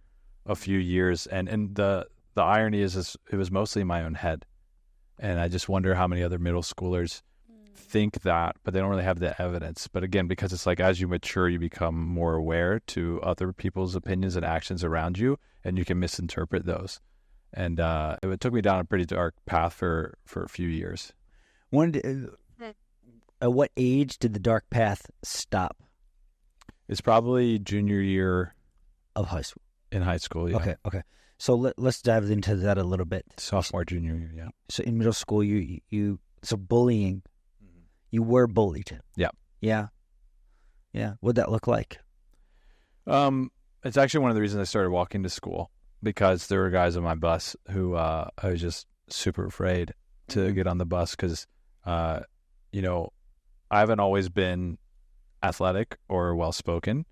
a few years. And the irony is it was mostly in my own head. And I just wonder how many other middle schoolers think that, but they don't really have the evidence. But again, because it's like as you mature, you become more aware to other people's opinions and actions around you, and you can misinterpret those. And it took me down a pretty dark path for a few years. At what age did the dark path stop? It's probably junior year of high school. In high school, yeah. Okay. So let's dive into that a little bit. Sophomore, junior year, yeah. So in middle school, so bullying, you were bullied. Yeah. Yeah. Yeah. What'd that look like? It's actually one of the reasons I started walking to school, because there were guys on my bus who I was just super afraid to get on the bus because, I haven't always been athletic or well-spoken,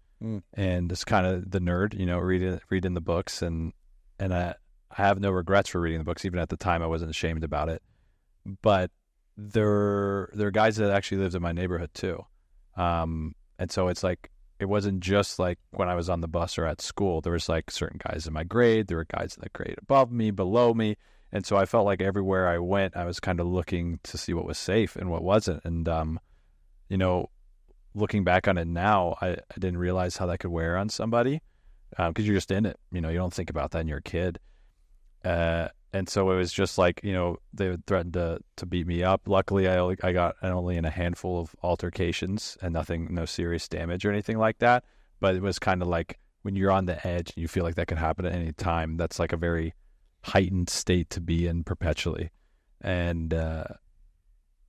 and it's kind of the nerd, reading the books, and I have no regrets for reading the books. Even at the time, I wasn't ashamed about it. But there are guys that actually lived in my neighborhood too, and so it's like it wasn't just like when I was on the bus or at school. There was like certain guys in my grade. There were guys in the grade above me, below me, and so I felt like everywhere I went, I was kind of looking to see what was safe and what wasn't. And looking back on it now, I didn't realize how that could wear on somebody because you're just in it. You don't think about that when you're a kid. And so it was just like, they would threaten to beat me up. Luckily, I got only in a handful of altercations and no serious damage or anything like that. But it was kind of like when you're on the edge and you feel like that could happen at any time, that's like a very heightened state to be in perpetually. And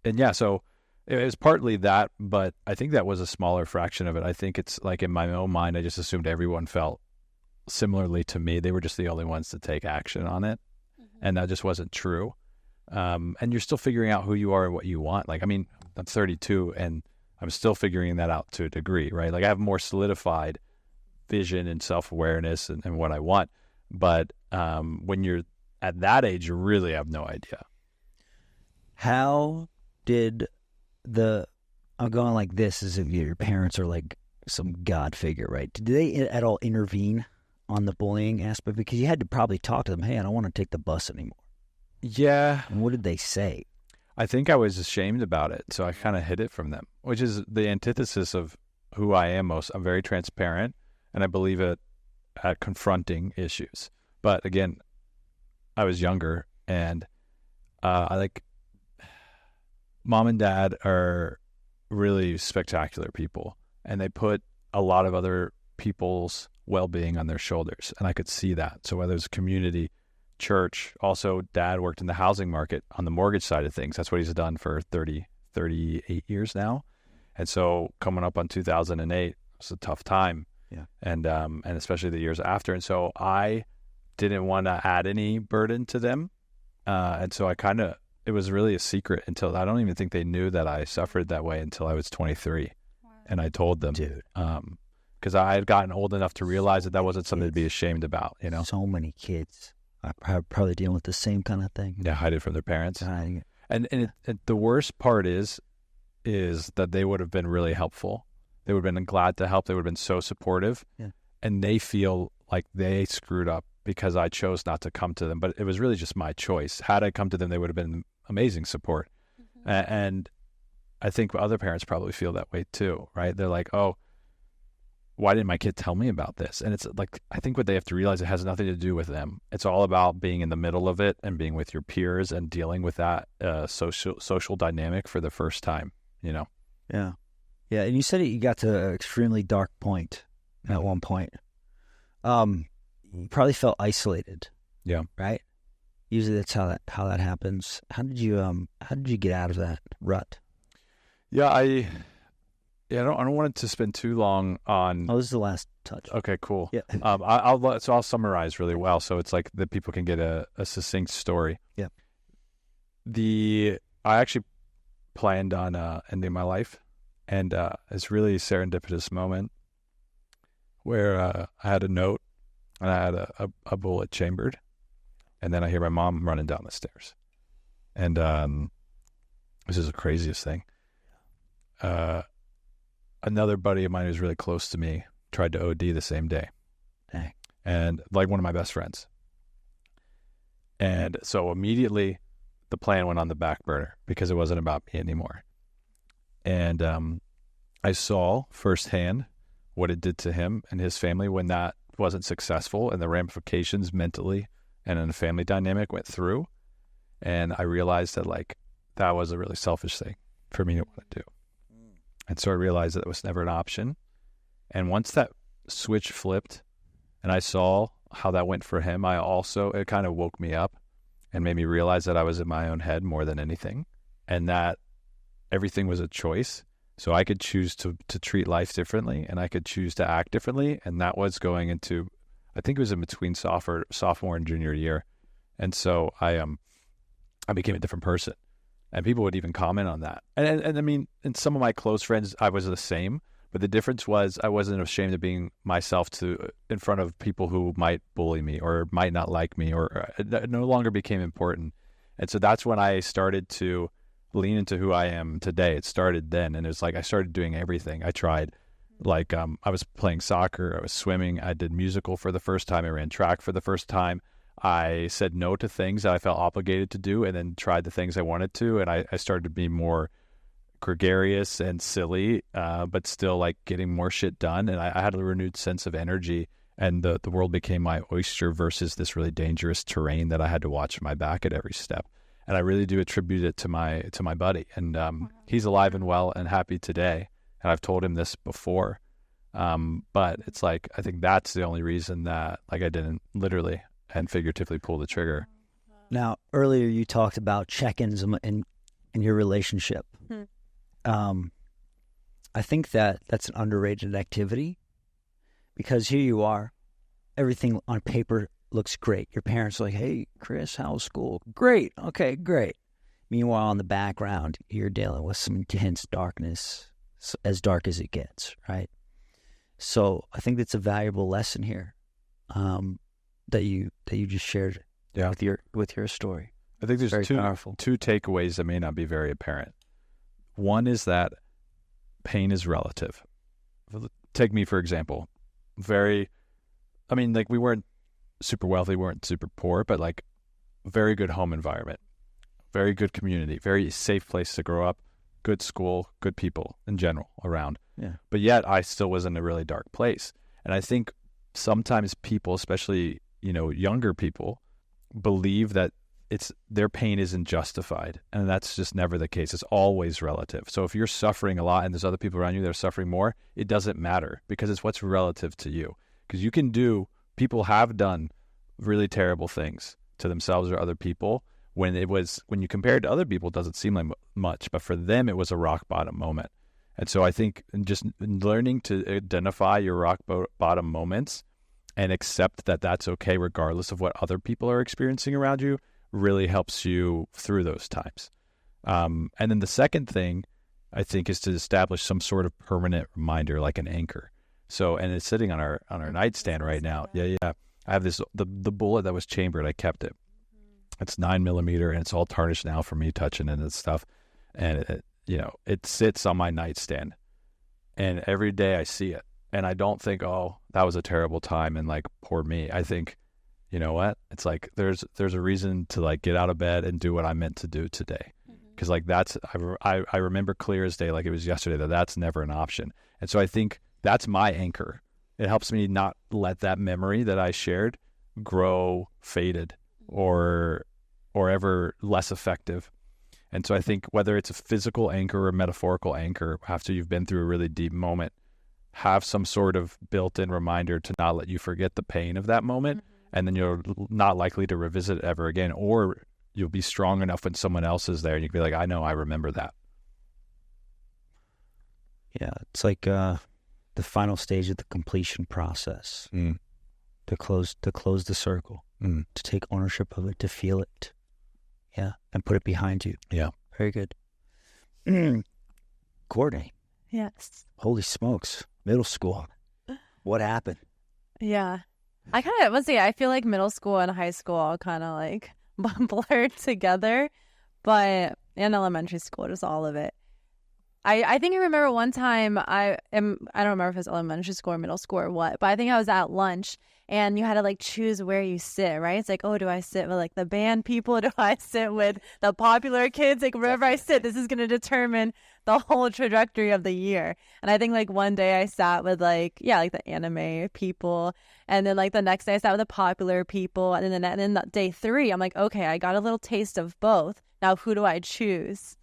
yeah, so it was partly that, but I think that was a smaller fraction of it. I think it's like in my own mind, I just assumed everyone felt similarly to me. They were just the only ones to take action on it. And that just wasn't true. And you're still figuring out who you are and what you want. Like, I mean, I'm 32 and I'm still figuring that out to a degree, right? Like I have more solidified vision and self-awareness and what I want. But when you're at that age, you really have no idea. How did I'm going like this as if your parents are like some God figure, right? Did they at all intervene on the bullying aspect? Because you had to probably talk to them, hey, I don't want to take the bus anymore. Yeah. And what did they say? I think I was ashamed about it, so I kind of hid it from them, which is the antithesis of who I am most. I'm very transparent, and I believe it at confronting issues. But again, I was younger, and I like mom and dad are really spectacular people, and they put a lot of other people's well-being on their shoulders, and I could see that. So whether it's community, church, also dad worked in the housing market on the mortgage side of things. That's what he's done for 38 years now. And so coming up on 2008 was a tough time. Yeah. And especially the years after. And so I didn't want to add any burden to them. And so it was really a secret until, I don't even think they knew that I suffered that way until I was 23. Wow. And I told them, Dude. because I had gotten old enough to realize that wasn't something to be ashamed about, you know? So many kids are probably dealing with the same kind of thing. Yeah, hide it from their parents. Hiding it. And the worst part is that they would have been really helpful. They would have been glad to help. They would have been so supportive. Yeah. And they feel like they screwed up because I chose not to come to them. But it was really just my choice. Had I come to them, they would have been amazing support. And I think other parents probably feel that way too, right? They're like, oh, why didn't my kid tell me about this? And it's like, I think what they have to realize, it has nothing to do with them. It's all about being in the middle of it and being with your peers and dealing with that social dynamic for the first time, you know? Yeah. Yeah. And you said you got to an extremely dark point at one point. You probably felt isolated. Yeah. Right? Usually that's how that happens. How did you get out of that rut? Yeah, I don't want it to spend too long on. Oh, this is the last touch. Okay, cool. Yeah. I'll summarize really well, so it's like that people can get a succinct story. Yeah. I actually planned on ending my life, and it's really a serendipitous moment where I had a note and I had a bullet chambered, and then I hear my mom running down the stairs, and this is the craziest thing. Another buddy of mine who's really close to me tried to OD the same day. Dang. And like one of my best friends. And so immediately the plan went on the back burner because it wasn't about me anymore. And I saw firsthand what it did to him and his family when that wasn't successful, and the ramifications mentally and in the family dynamic went through. And I realized that that was a really selfish thing for me to want to do. And so I realized that it was never an option. And once that switch flipped and I saw how that went for him, it kind of woke me up and made me realize that I was in my own head more than anything, and that everything was a choice. So I could choose to treat life differently, and I could choose to act differently. And that was going into, I think it was in between sophomore and junior year. And so I became a different person. And people would even comment on that. And I mean, in some of my close friends, I was the same. But the difference was I wasn't ashamed of being myself in front of people who might bully me or might not like me, or it no longer became important. And so that's when I started to lean into who I am today. It started then. And it was like I started doing everything. I tried. I was playing soccer. I was swimming. I did musical for the first time. I ran track for the first time. I said no to things that I felt obligated to do, and then tried the things I wanted to. And I started to be more gregarious and silly, but still getting more shit done. And I had a renewed sense of energy, and the world became my oyster versus this really dangerous terrain that I had to watch my back at every step. And I really do attribute it to my buddy. And he's alive and well and happy today. And I've told him this before. But it's I think that's the only reason that I didn't literally and figuratively pull the trigger. Now, earlier you talked about check-ins in your relationship. I think that's an underrated activity, because here you are, everything on paper looks great. Your parents are like, hey, Chris, how's school? Great. Okay, great. Meanwhile, in the background, you're dealing with some intense darkness, as dark as it gets, right? So I think that's a valuable lesson here. That you just shared with your story. I think there's powerful. Two takeaways that may not be very apparent. One is that pain is relative. Take me, for example. We weren't super wealthy, we weren't super poor, but very good home environment, very good community, very safe place to grow up, good school, good people in general around. Yeah. But yet I still was in a really dark place. And I think sometimes people, especially, younger people, believe that their pain isn't justified, and that's just never the case. It's always relative. So if you're suffering a lot and there's other people around you that are suffering more, it doesn't matter because it's what's relative to you. Because people have done really terrible things to themselves or other people. When you compare it to other people, it doesn't seem like much, but for them, it was a rock bottom moment. And so I think just learning to identify your rock bottom moments and accept that that's okay, regardless of what other people are experiencing around you, really helps you through those times. And then the second thing, I think, is to establish some sort of permanent reminder, like an anchor. So, and it's sitting on our nightstand right now. Yeah. I have the bullet that was chambered. I kept it. It's 9mm and it's all tarnished now from me touching it and stuff. And it sits on my nightstand, and every day I see it, and I don't think, oh, that was a terrible time and like poor me. I think, you know what? It's like there's a reason to like get out of bed and do what I'm meant to do today, because like I remember clear as day, like it was yesterday, that's never an option. And so I think that's my anchor. It helps me not let that memory that I shared grow faded or ever less effective. And so I think whether it's a physical anchor or a metaphorical anchor, after you've been through a really deep moment, have some sort of built-in reminder to not let you forget the pain of that moment, and then you're not likely to revisit it ever again, or you'll be strong enough when someone else is there and you can be like, I know, I remember that. Yeah, it's like the final stage of the completion process. To close the circle, to take ownership of it, to feel it. Yeah, and put it behind you. Yeah. Very good. Courtney. Yes. Holy smokes. Middle school. What happened? Yeah. I feel like middle school and high school all kind of like blurred together, but in elementary school, just all of it. I think I remember one time, I don't remember if it was elementary school or middle school or what, but I think I was at lunch and you had to like choose where you sit, right? It's like, oh, do I sit with like the band people? Do I sit with the popular kids? Like wherever I sit, this is going to determine the whole trajectory of the year. And I think like one day I sat with like the anime people. And then like the next day I sat with the popular people. And then day 3, I'm like, okay, I got a little taste of both. Now who do I choose?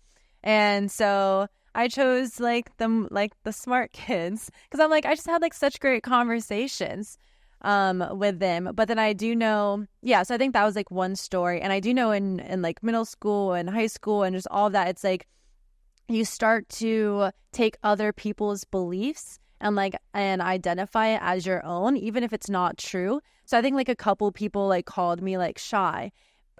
And so I chose the smart kids because I'm like, I just had like such great conversations with them. But then I do know, so I think that was like one story. And I do know in like middle school and high school and just all of that, it's like you start to take other people's beliefs and identify it as your own, even if it's not true. So I think like a couple people like called me like shy.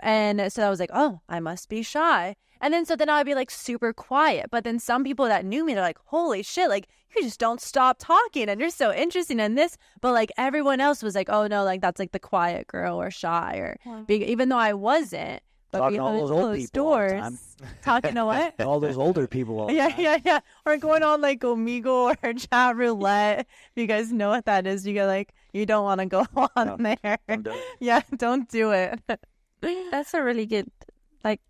And so I was like, oh, I must be shy. And then then I'd be like super quiet. But then some people that knew me, they're like, holy shit, like you just don't stop talking and you're so interesting in this. But like everyone else was like, oh no, like that's like the quiet girl or shy or big, even though I wasn't. But talking behind all those old closed people all the doors, time. talking to what? All those older people all the time. Yeah. Or going on like Omegle or chat roulette. If you guys know what that is, you get like, you don't want to go on there. Don't do it. Yeah, don't do it. That's a really good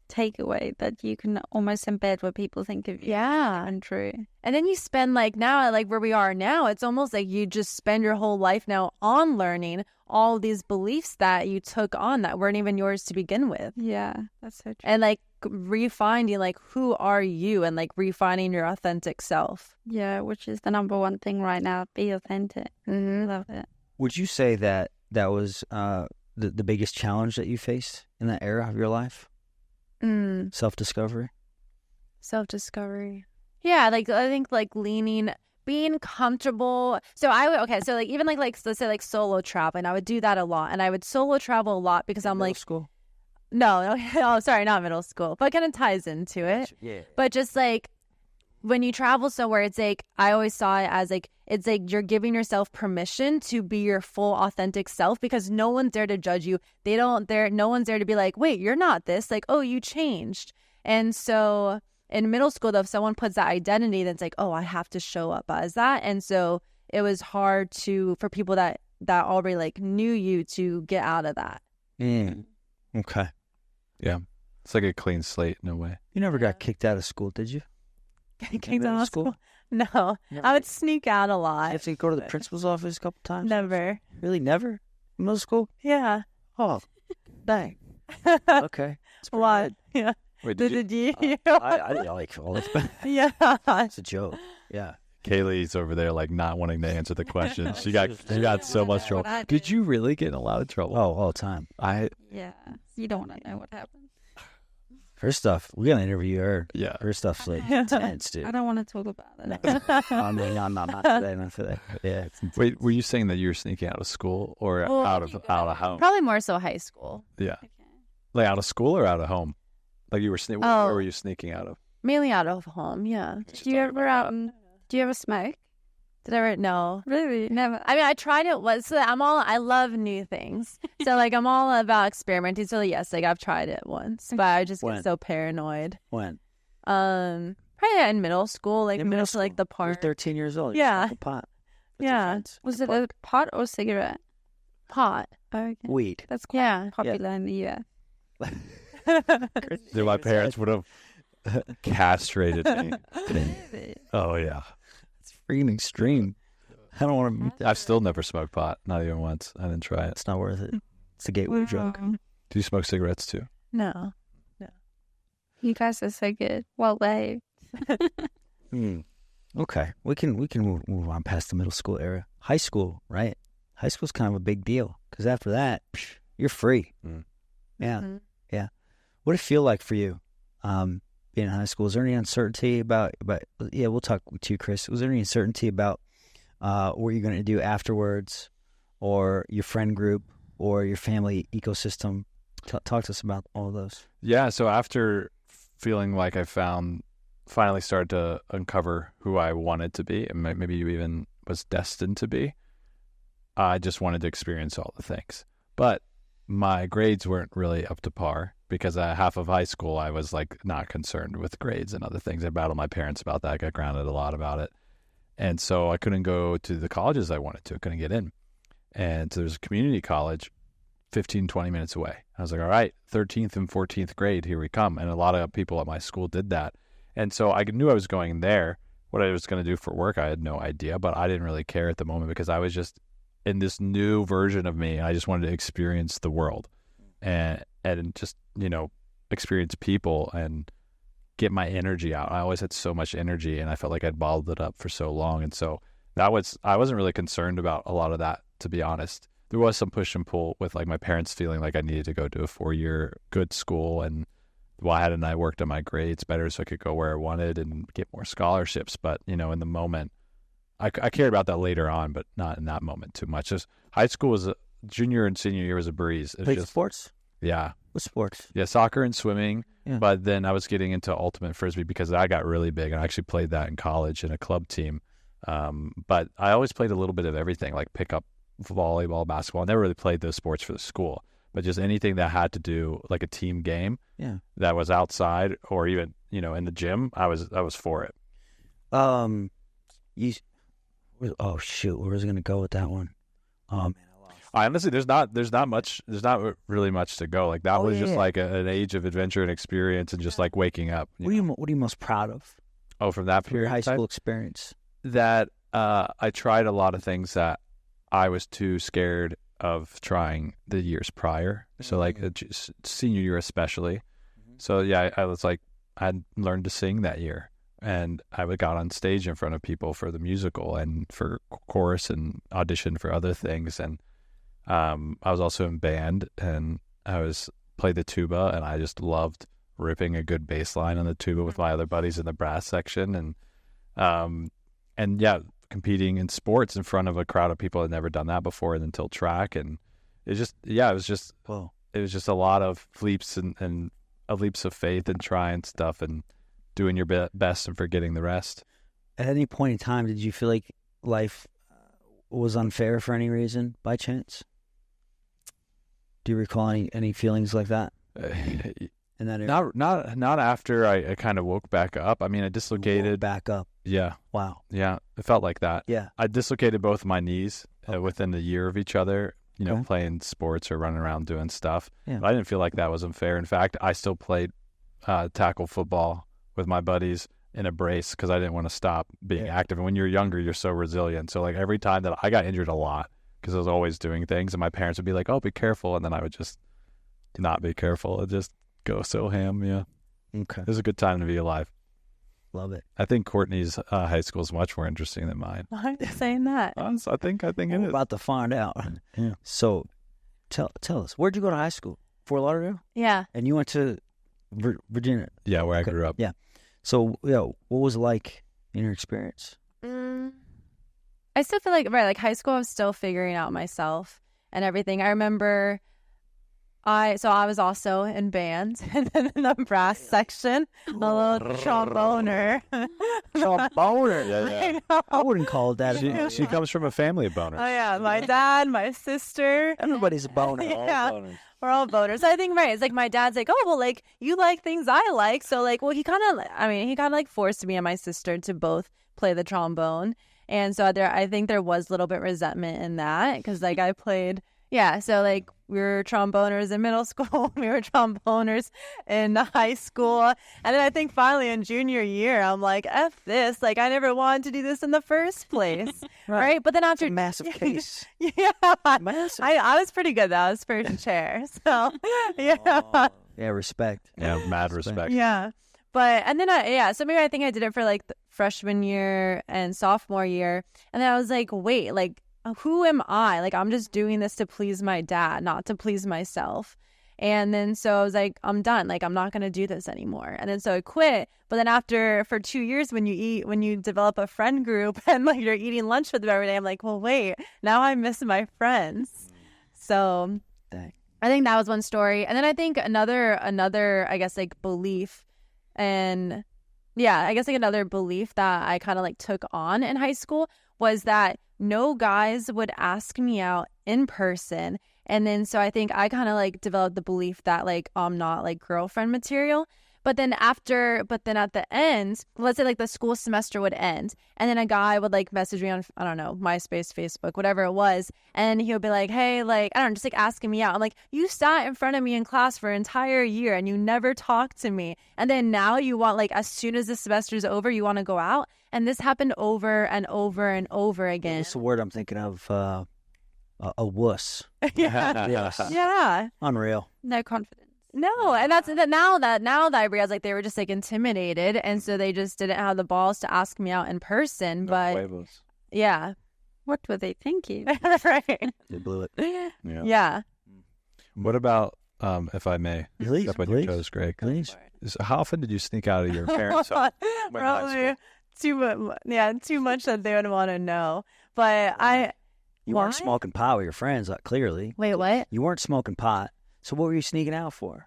takeaway that you can almost embed what people think of you. Yeah. And true. And then you spend now, like where we are now, it's almost like you just spend your whole life now on learning all these beliefs that you took on that weren't even yours to begin with. Yeah, that's so true. And like refining who are you and like refining your authentic self. Yeah, which is the number one thing right now. Be authentic. Love it. Would you say that was the biggest challenge that you faced in that era of your life? Self-discovery? Self-discovery. Yeah, I think being comfortable. So even let's say like solo traveling, I would do that a lot. And I would solo travel a lot because I'm middle like, school? No, oh, sorry, not middle school, but kind of ties into it. Yeah. But just like when you travel somewhere, it's like, I always saw it as like, it's like you're giving yourself permission to be your full authentic self because no one's there to judge you. No one's there to be like, wait, you're not this. Like, oh, you changed. And so in middle school, though, if someone puts that identity, then it's like, oh, I have to show up as that. And so it was hard for people that already like knew you to get out of that. Okay. Yeah. It's like a clean slate in a way. You never got kicked out of school, did you? Kicked out of school? No. Never. I would sneak out a You lot. have to go to the principal's office a couple times? Never. Really? Never? Middle school? Yeah. Oh, dang. Okay. It's A pretty lot. good. Yeah. Wait, did you? Did you? I didn't like olive. Yeah. It's a joke. Yeah. Kayleigh's over there like not wanting to answer the question. She got so much trouble. What I Did did. you really get in a lot of trouble? Oh, all the time. Yeah. You don't want to know what happened. Her stuff. We're gonna interview her. Yeah. Her stuff's like intense, dude. I don't want to talk about it. I mean, not today, not today. Yeah. It's intense. Wait, were you saying that you were sneaking out of school or Well, out of home? Probably more so high school. Yeah, Okay. like out of school or out of home? Like you were Oh. where were you sneaking out of? Mainly out of home. Yeah. Do you ever smoke? Did I ever? No. Really? Never. I mean, I tried it once. So I love new things. So like, I'm all about experimenting. So yes, like I've tried it once, but I just When? get so paranoid. When? Probably in middle school, like In middle middle to like school. the You're park. 13 years old. You're Yeah. smoking pot. With your Yeah. friends. Was it a pot or cigarette? Pot. Okay. Weed. That's quite Yeah. popular in the US. Dude, my parents would have castrated me. Really? Oh yeah, It's freaking extreme. I don't want to. I've still never smoked pot, not even once. I didn't try it. It's not worth it. It's a gateway drug. Do you smoke cigarettes too? No. You guys are so good. Well behaved. Okay, we can move on past the middle school era. High school, right? High school's kind of a big deal because after that, you're free. Mm. Yeah, Mhm. yeah. What did it feel like for you, being in high school? Is there any uncertainty about? Yeah, we'll talk to you, Chris. Was there any uncertainty about what you're going to do afterwards, or your friend group, or your family ecosystem? Talk to us about all of those. Yeah. So after feeling like I finally started to uncover who I wanted to be, and maybe you even was destined to be, I just wanted to experience all the things. But my grades weren't really up to par because half of high school I was like not concerned with grades and other things. I battled my parents about that. I got grounded a lot about it. And so I couldn't go to the colleges I wanted to. I couldn't get in. And so there's a community college 15, 20 minutes away. I was like, all right, 13th and 14th grade, here we come. And a lot of people at my school did that. And so I knew I was going there. What I was going to do for work, I had no idea, but I didn't really care at the moment because I was just in this new version of me. And I just wanted to experience the world and just, experience people and get my energy out. I always had so much energy and I felt like I'd bottled it up for so long. And so I wasn't really concerned about a lot of that, to be honest. There was some push and pull with like my parents feeling like I needed to go to a 4-year good school, and why hadn't I worked on my grades better so I could go where I wanted and get more scholarships. But, in the moment, I cared about that later on, but not in that moment too much. Just high school was junior and senior year was a breeze. It's Played just, sports? yeah. What sports? Yeah, soccer and swimming. Yeah. But then I was getting into ultimate frisbee because I got really big, and I actually played that in college in a club team. But I always played a little bit of everything, like pickup volleyball, basketball. I never really played those sports for the school, but just anything that had to do like a team game that was outside or even, in the gym, I was for it. Oh shoot, where was I going to go with that one? Man, Honestly, there's not really much to go. Like that was just like an age of adventure and experience and just like waking up. What are you most proud of From that for your period high of time? school experience? That I tried a lot of things that I was too scared of trying the years prior. So like senior year especially. So yeah, I was like, I'd learned to sing that year, and I got on stage in front of people for the musical and for chorus and auditioned for other things. And I was also in band, and I played the tuba, and I just loved ripping a good bass line on the tuba with my other buddies in the brass section. And yeah, competing in sports in front of a crowd of people that had never done that before and until track. And it was just a lot of leaps and leaps of faith and trying stuff and doing your best and forgetting the rest. At any point in time, did you feel like life was unfair for any reason by chance? Do you recall any feelings like that in that area? Not after I kind of woke back up. I mean, I dislocated. Back up. Yeah. Wow. Yeah. It felt like that. Yeah. I dislocated both my knees within a year of each other, Okay. playing sports or running around doing stuff. Yeah. But I didn't feel like that was unfair. In fact, I still played tackle football with my buddies in a brace because I didn't want to stop being active. And when you're younger, you're so resilient. So like every time that I got injured a lot because I was always doing things, and my parents would be like, "Oh, be careful," and then I would just not be careful. It just go so ham. Yeah, Okay. it was a good time to be alive. Love it. I think Courtney's high school is much more interesting than mine. Why are you saying that? I think it We're is. about to find out. Yeah. So, tell us, where'd you go to high school? Fort Lauderdale? Yeah. And you went to Virginia? Yeah, where Okay. I grew up. Yeah. So, what was it like in your experience? I still feel like high school, I was still figuring out myself and everything. I remember I was also in band and then in the brass section, a little tromboner. Tromboner. Yeah. I wouldn't call it that. She comes from a family of boners. Oh yeah, my dad, my sister. Everybody's a boner. Yeah. We're all boners. I think, right, it's like my dad's like, oh, well, like, you like things I like. So, like, well, he kind of like forced me and my sister to both play the trombone. And so I think there was a little bit resentment in that because, like, I played, yeah. So, like, we were tromboners in middle school. We were tromboners in high school. And then I think finally in junior year, I'm like, F this. Like, I never wanted to do this in the first place. Right. But then after. It's a massive case. Yeah. Massive. I was pretty good, though. I was first chair. So, yeah. Yeah, respect. Yeah, mad respect. Yeah. But, and then so maybe I think I did it for like the freshman year and sophomore year. And then I was like, wait, like, who am I? Like, I'm just doing this to please my dad, not to please myself. And then so I was like, I'm done. Like, I'm not going to do this anymore. And then so I quit. But then for 2 years, when you develop a friend group and like you're eating lunch with them every day, I'm like, well, wait, now I miss my friends. So Dang. I think that was one story. And then I think another, I guess, like belief and yeah, I guess like another belief that I kind of like took on in high school was that no guys would ask me out in person. And then so I think I kind of like developed the belief that like I'm not like girlfriend material. But then at the end, let's say like the school semester would end and then a guy would like message me on, I don't know, MySpace, Facebook, whatever it was. And he would be like, hey, like, I don't know, just like asking me out. I'm like, you sat in front of me in class for an entire year and you never talked to me. And then now you want like, as soon as the semester's over, you want to go out. And this happened over and over and over again. What's the word I'm thinking of? A wuss. Yeah. Yes. Yeah. Unreal. No confidence. No, and that's that now that I realize like they were just like intimidated, and so they just didn't have the balls to ask me out in person. But yeah, What were they thinking? right, They blew it. yeah. What about, if I may, Please, step on your toes, Greg? Please. How often did you sneak out of your parents' house? when in high Probably school? too much that they would want to know. But You Why? weren't smoking pot with your friends, clearly. wait, what? You weren't smoking pot. So what were you sneaking out for?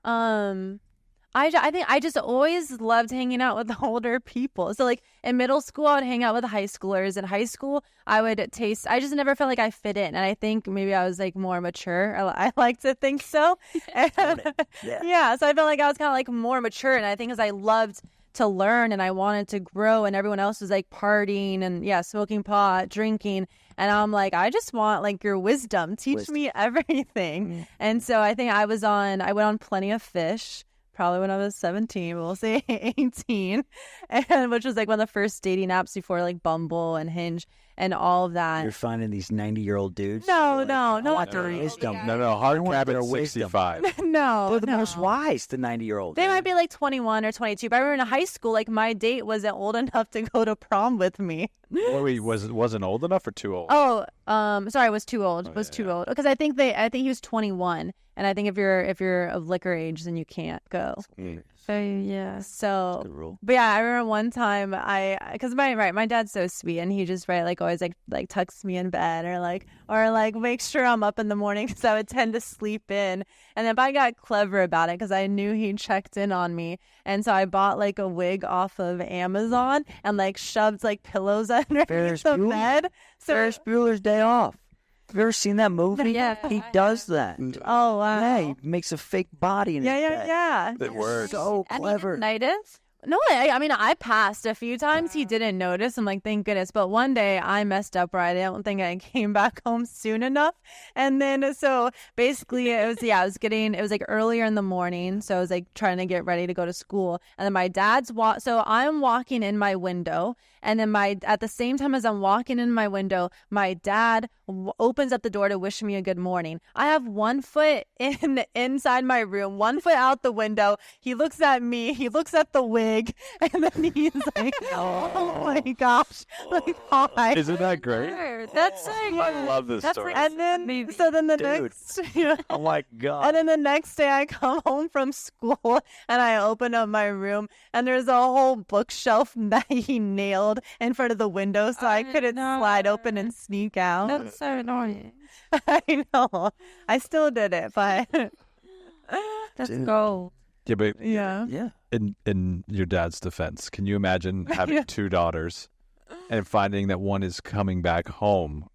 I think I just always loved hanging out with the older people. So like in middle school, I would hang out with high schoolers. In high school, I just never felt like I fit in. And I think maybe I was like more mature. I like to think so. And, yeah. So I felt like I was kind of like more mature. And I think as I loved to learn and I wanted to grow and everyone else was like partying and smoking pot, drinking. And I'm like, I just want like your wisdom. Teach me everything. And so I think I went on Plenty of Fish. Probably when I was 17, we'll say 18, and which was like one of the first dating apps before like Bumble and Hinge and all of that. You're finding these 90-year-old dudes. No. I want their wisdom. No, hard want cap their at wisdom. 65. No, They're the most wise, the 90-year-olds. They might be like 21 or 22, but I remember in high school, like my date wasn't old enough to go to prom with me. Wait, wasn't old enough or too old? Oh, sorry, was too old. Too old because I think he was 21, and I think if you're of liquor age, then you can't go. So yeah. So, the rule. but yeah, I remember one time because my dad's so sweet, and he just like always like tucks me in bed or like make sure I'm up in the morning because I would tend to sleep in. And then I got clever about it because I knew he checked in on me, and so I bought like a wig off of Amazon and like shoved like pillows underneath Ferris the Bueller? bed. So Ferris Bueller's Day Off. Have you ever seen that movie? Yeah. He does that. oh wow, Yeah, he makes a fake body in his bed. yeah. It works. So And he clever. didn't notice. No, I mean, I passed a few times. He didn't notice. I'm like, thank goodness. But one day I messed up, right? I don't think I came back home soon enough. And then, so basically it was like earlier in the morning. So I was like trying to get ready to go to school. And then my dad's so I'm walking in my window. And then at the same time as I'm walking in my window, my dad opens up the door to wish me a good morning. I have one foot inside my room, one foot out the window. He looks at me. He looks at the wig, and then he's like, "Oh my gosh!" Like, hi. Isn't that great? That's like, I love this that's story. like And then, movie. so then the Dude. next, Oh my God. and then the next day I come home from school and I open up my room and there's a whole bookshelf that he nailed in front of the window so I couldn't slide open and sneak out. That's so annoying. I know. I still did it, but That's Dude. gold. Yeah, but yeah. Yeah. in your dad's defense, can you imagine having Yeah. 2 daughters and finding that one is coming back home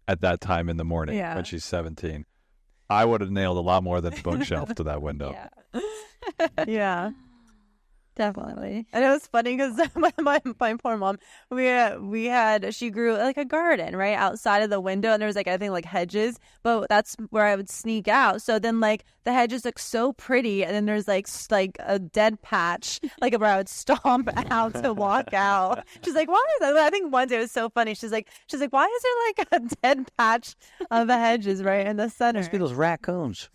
at that time in the morning Yeah. when she's 17? I would have nailed a lot more than bookshelf to that window. Yeah, Yeah. definitely. And it was funny because my poor mom, she grew like a garden right outside of the window, and there was like I think like hedges, but that's where I would sneak out. So then like the hedges look so pretty, and then there's like a dead patch like where I would stomp out to walk out. She's like, why is that? I think one day it was so funny. She's like, why is there like a dead patch of the hedges right in the center? Must be those raccoons.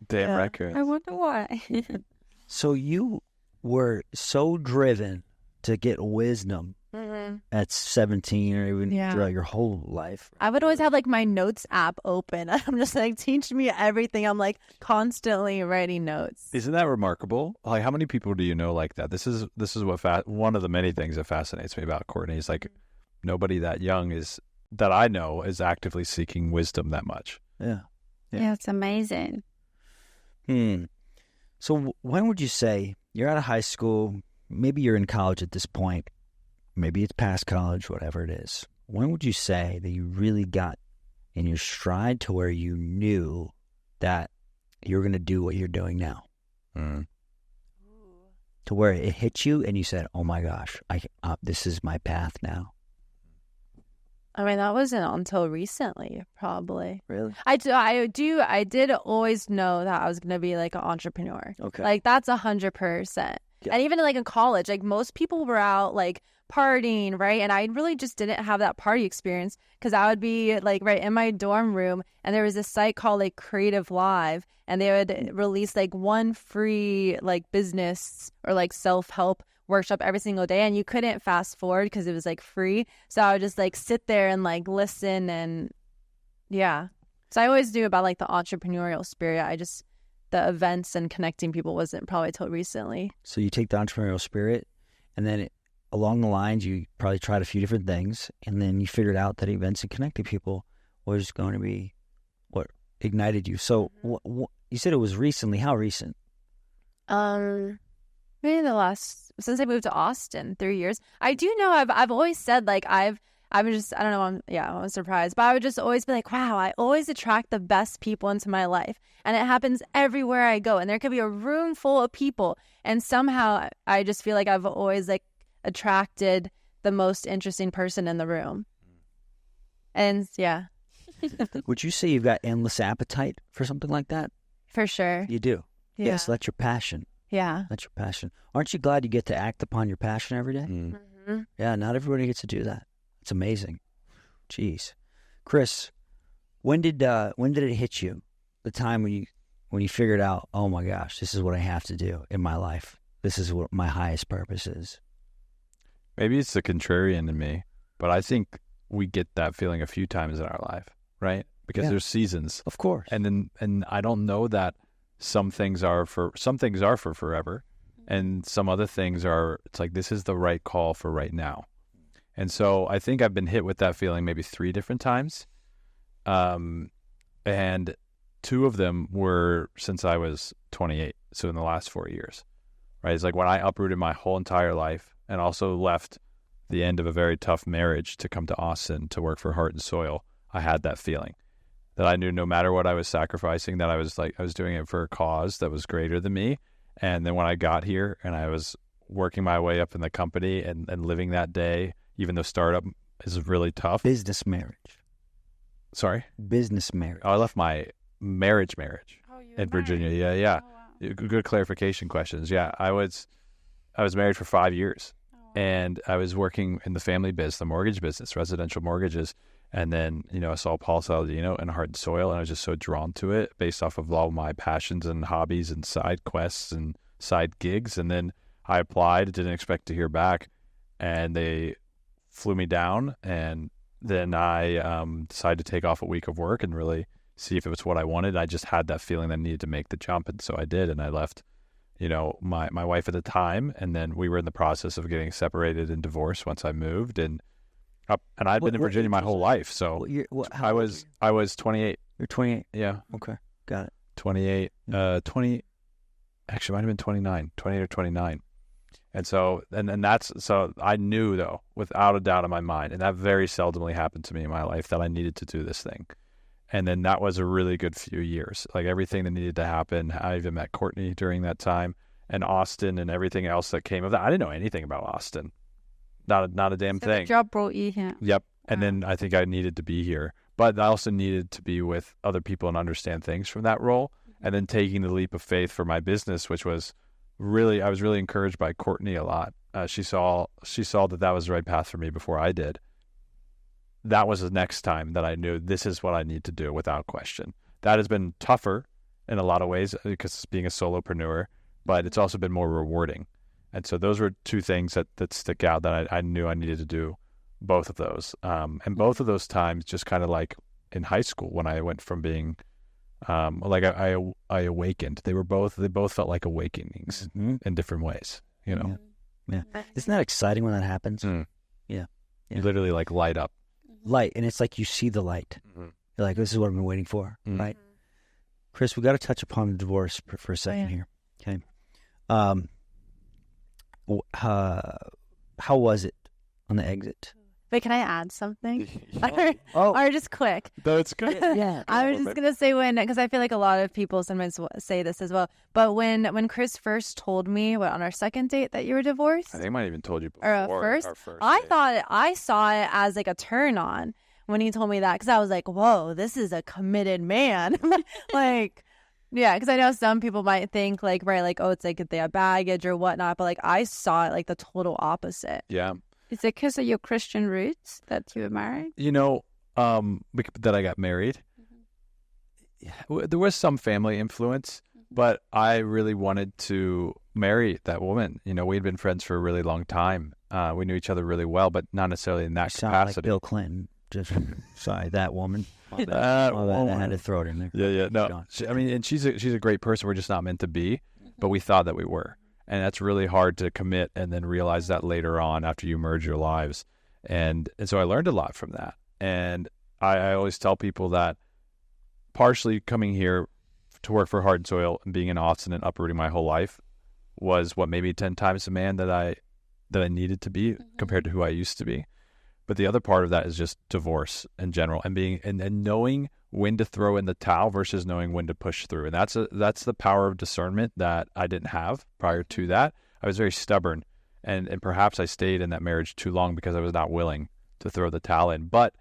Damn Yeah. raccoon. I wonder why. So you were so driven to get wisdom Mm-hmm. at 17 or even Yeah. throughout your whole life. I would always have like my notes app open. I'm just like, teach me everything. I'm like constantly writing notes. Isn't that remarkable? Like, how many people do you know like that? This is what one of the many things that fascinates me about Courtney is like nobody that young that I know is actively seeking wisdom that much. Yeah. Yeah, it's amazing. So when would you say you're out of high school, maybe you're in college at this point, maybe it's past college, whatever it is. When would you say that you really got in your stride to where you knew that you're going to do what you're doing now? To where it hit you and you said, oh my gosh, this is my path now. I mean, that wasn't until recently, probably. Really? I did always know that I was going to be like an entrepreneur. Okay. Like that's 100%. Yeah. And even like in college, like most people were out like partying, right? And I really just didn't have that party experience because I would be like right in my dorm room and there was a site called like Creative Live and they would release like one free like business or like self-help workshop every single day and you couldn't fast forward because it was like free. So I would just like sit there and like listen and yeah. So I always knew about like the entrepreneurial spirit. The events and connecting people wasn't probably till recently. So you take the entrepreneurial spirit and then along the lines, you probably tried a few different things and then you figured out that events and connecting people was going to be what ignited you. So you said it was recently. How recent? Maybe since I moved to Austin, 3 years. I do know I've always said like I'm just, I don't know, I'm surprised, but I would just always be like, wow, I always attract the best people into my life. And it happens everywhere I go. And there could be a room full of people. And somehow I just feel like I've always like attracted the most interesting person in the room. And yeah, Would you say you've got endless appetite for something like that? for sure. You do. Yeah. Yes, that's your passion. Yeah. That's your passion. Aren't you glad you get to act upon your passion every day? Mm-hmm. Yeah, not everybody gets to do that. It's amazing. Jeez. Chris, when did it hit you? The time when you figured out, oh my gosh, this is what I have to do in my life. This is what my highest purpose is. Maybe it's the contrarian in me, but I think we get that feeling a few times in our life, right? Because there's seasons. Of course. And I don't know that some things are for forever and some other things it's like this is the right call for right now. And so I think I've been hit with that feeling maybe 3 different times. And 2 of them were since I was 28, so in the last 4 years. Right? It's like when I uprooted my whole entire life and also left the end of a very tough marriage to come to Austin to work for Heart and Soil, I had that feeling that I knew no matter what I was sacrificing, that I was doing it for a cause that was greater than me. And then when I got here and I was working my way up in the company and living that day, even though startup is really tough. Business marriage. Sorry? Business marriage. Oh, I left my marriage Oh, you were in Virginia. married? Yeah. Oh, wow. Good clarification questions. Yeah, I was married for 5 years, Oh, wow. and I was working in the family biz, the mortgage business, residential mortgages. And then, I saw Paul Saladino and Heart and Soil, and I was just so drawn to it based off of all my passions and hobbies and side quests and side gigs. And then I applied, didn't expect to hear back, and they flew me down. And then I decided to take off a week of work and really see if it was what I wanted. I just had that feeling that I needed to make the jump, and so I did. And I left, my wife at the time, and then we were in the process of getting separated and divorced once I moved. And I'd been in Virginia my whole life, so I was 28. You're 28. Yeah, Okay, got it. 28. 20. Actually, might have been 29, 28 or 29. And so, and that's so I knew though, without a doubt in my mind, and that very seldomly happened to me in my life, that I needed to do this thing. And then that was a really good few years, like everything that needed to happen. I even met Courtney during that time, and Austin, and everything else that came of that. I didn't know anything about Austin. Not a damn So thing. the job brought you here. Yep. And Wow. then I think I needed to be here, but I also needed to be with other people and understand things from that role. And then taking the leap of faith for my business, which was I was really encouraged by Courtney a lot. She saw that was the right path for me before I did. That was the next time that I knew this is what I need to do without question. That has been tougher in a lot of ways because being a solopreneur, but it's also been more rewarding. And so those were two things that stick out that I knew I needed to do, both of those. And both of those times just kind of like in high school when I went from being I awakened. They both felt like awakenings in different ways, Yeah. Isn't that exciting when that happens? Mm. Yeah. You literally like light up. Light, and it's like you see the light. Mhm. You're like, this is what I've been waiting for, right? Chris, we got to touch upon the divorce for a second here. Okay. How was it on the exit? Wait, can I add something? Oh, Or just quick. That's good. yeah. I was just gonna say because I feel like a lot of people sometimes say this as well. But when Chris first told me on our second date that you were divorced, I think I might have even told you before. or our first, date. thought I saw it as like a turn on when he told me that, because I was like, whoa, this is a committed man. Like, yeah, because I know some people might think like, right, like, oh, it's like they have baggage or whatnot, but like I saw it like the total opposite. Yeah. Is it because of your Christian roots that you were married? That I got married. There was some family influence, but I really wanted to marry that woman. We had been friends for a really long time. We knew each other really well, but not necessarily in that Sound like capacity. Bill Clinton. Just sorry, that woman. My bad. I had to throw it in there. Yeah. No, and she's a great person. We're just not meant to be, but we thought that we were. And that's really hard to commit and then realize that later on after you merge your lives. And so I learned a lot from that. And I always tell people that partially coming here to work for Heart and Soil and being in Austin and uprooting my whole life was what made me 10 times the man that I needed to be compared to who I used to be. But the other part of that is just divorce in general and knowing when to throw in the towel versus knowing when to push through. And that's the power of discernment that I didn't have prior to that. I was very stubborn and perhaps I stayed in that marriage too long because I was not willing to throw the towel in. But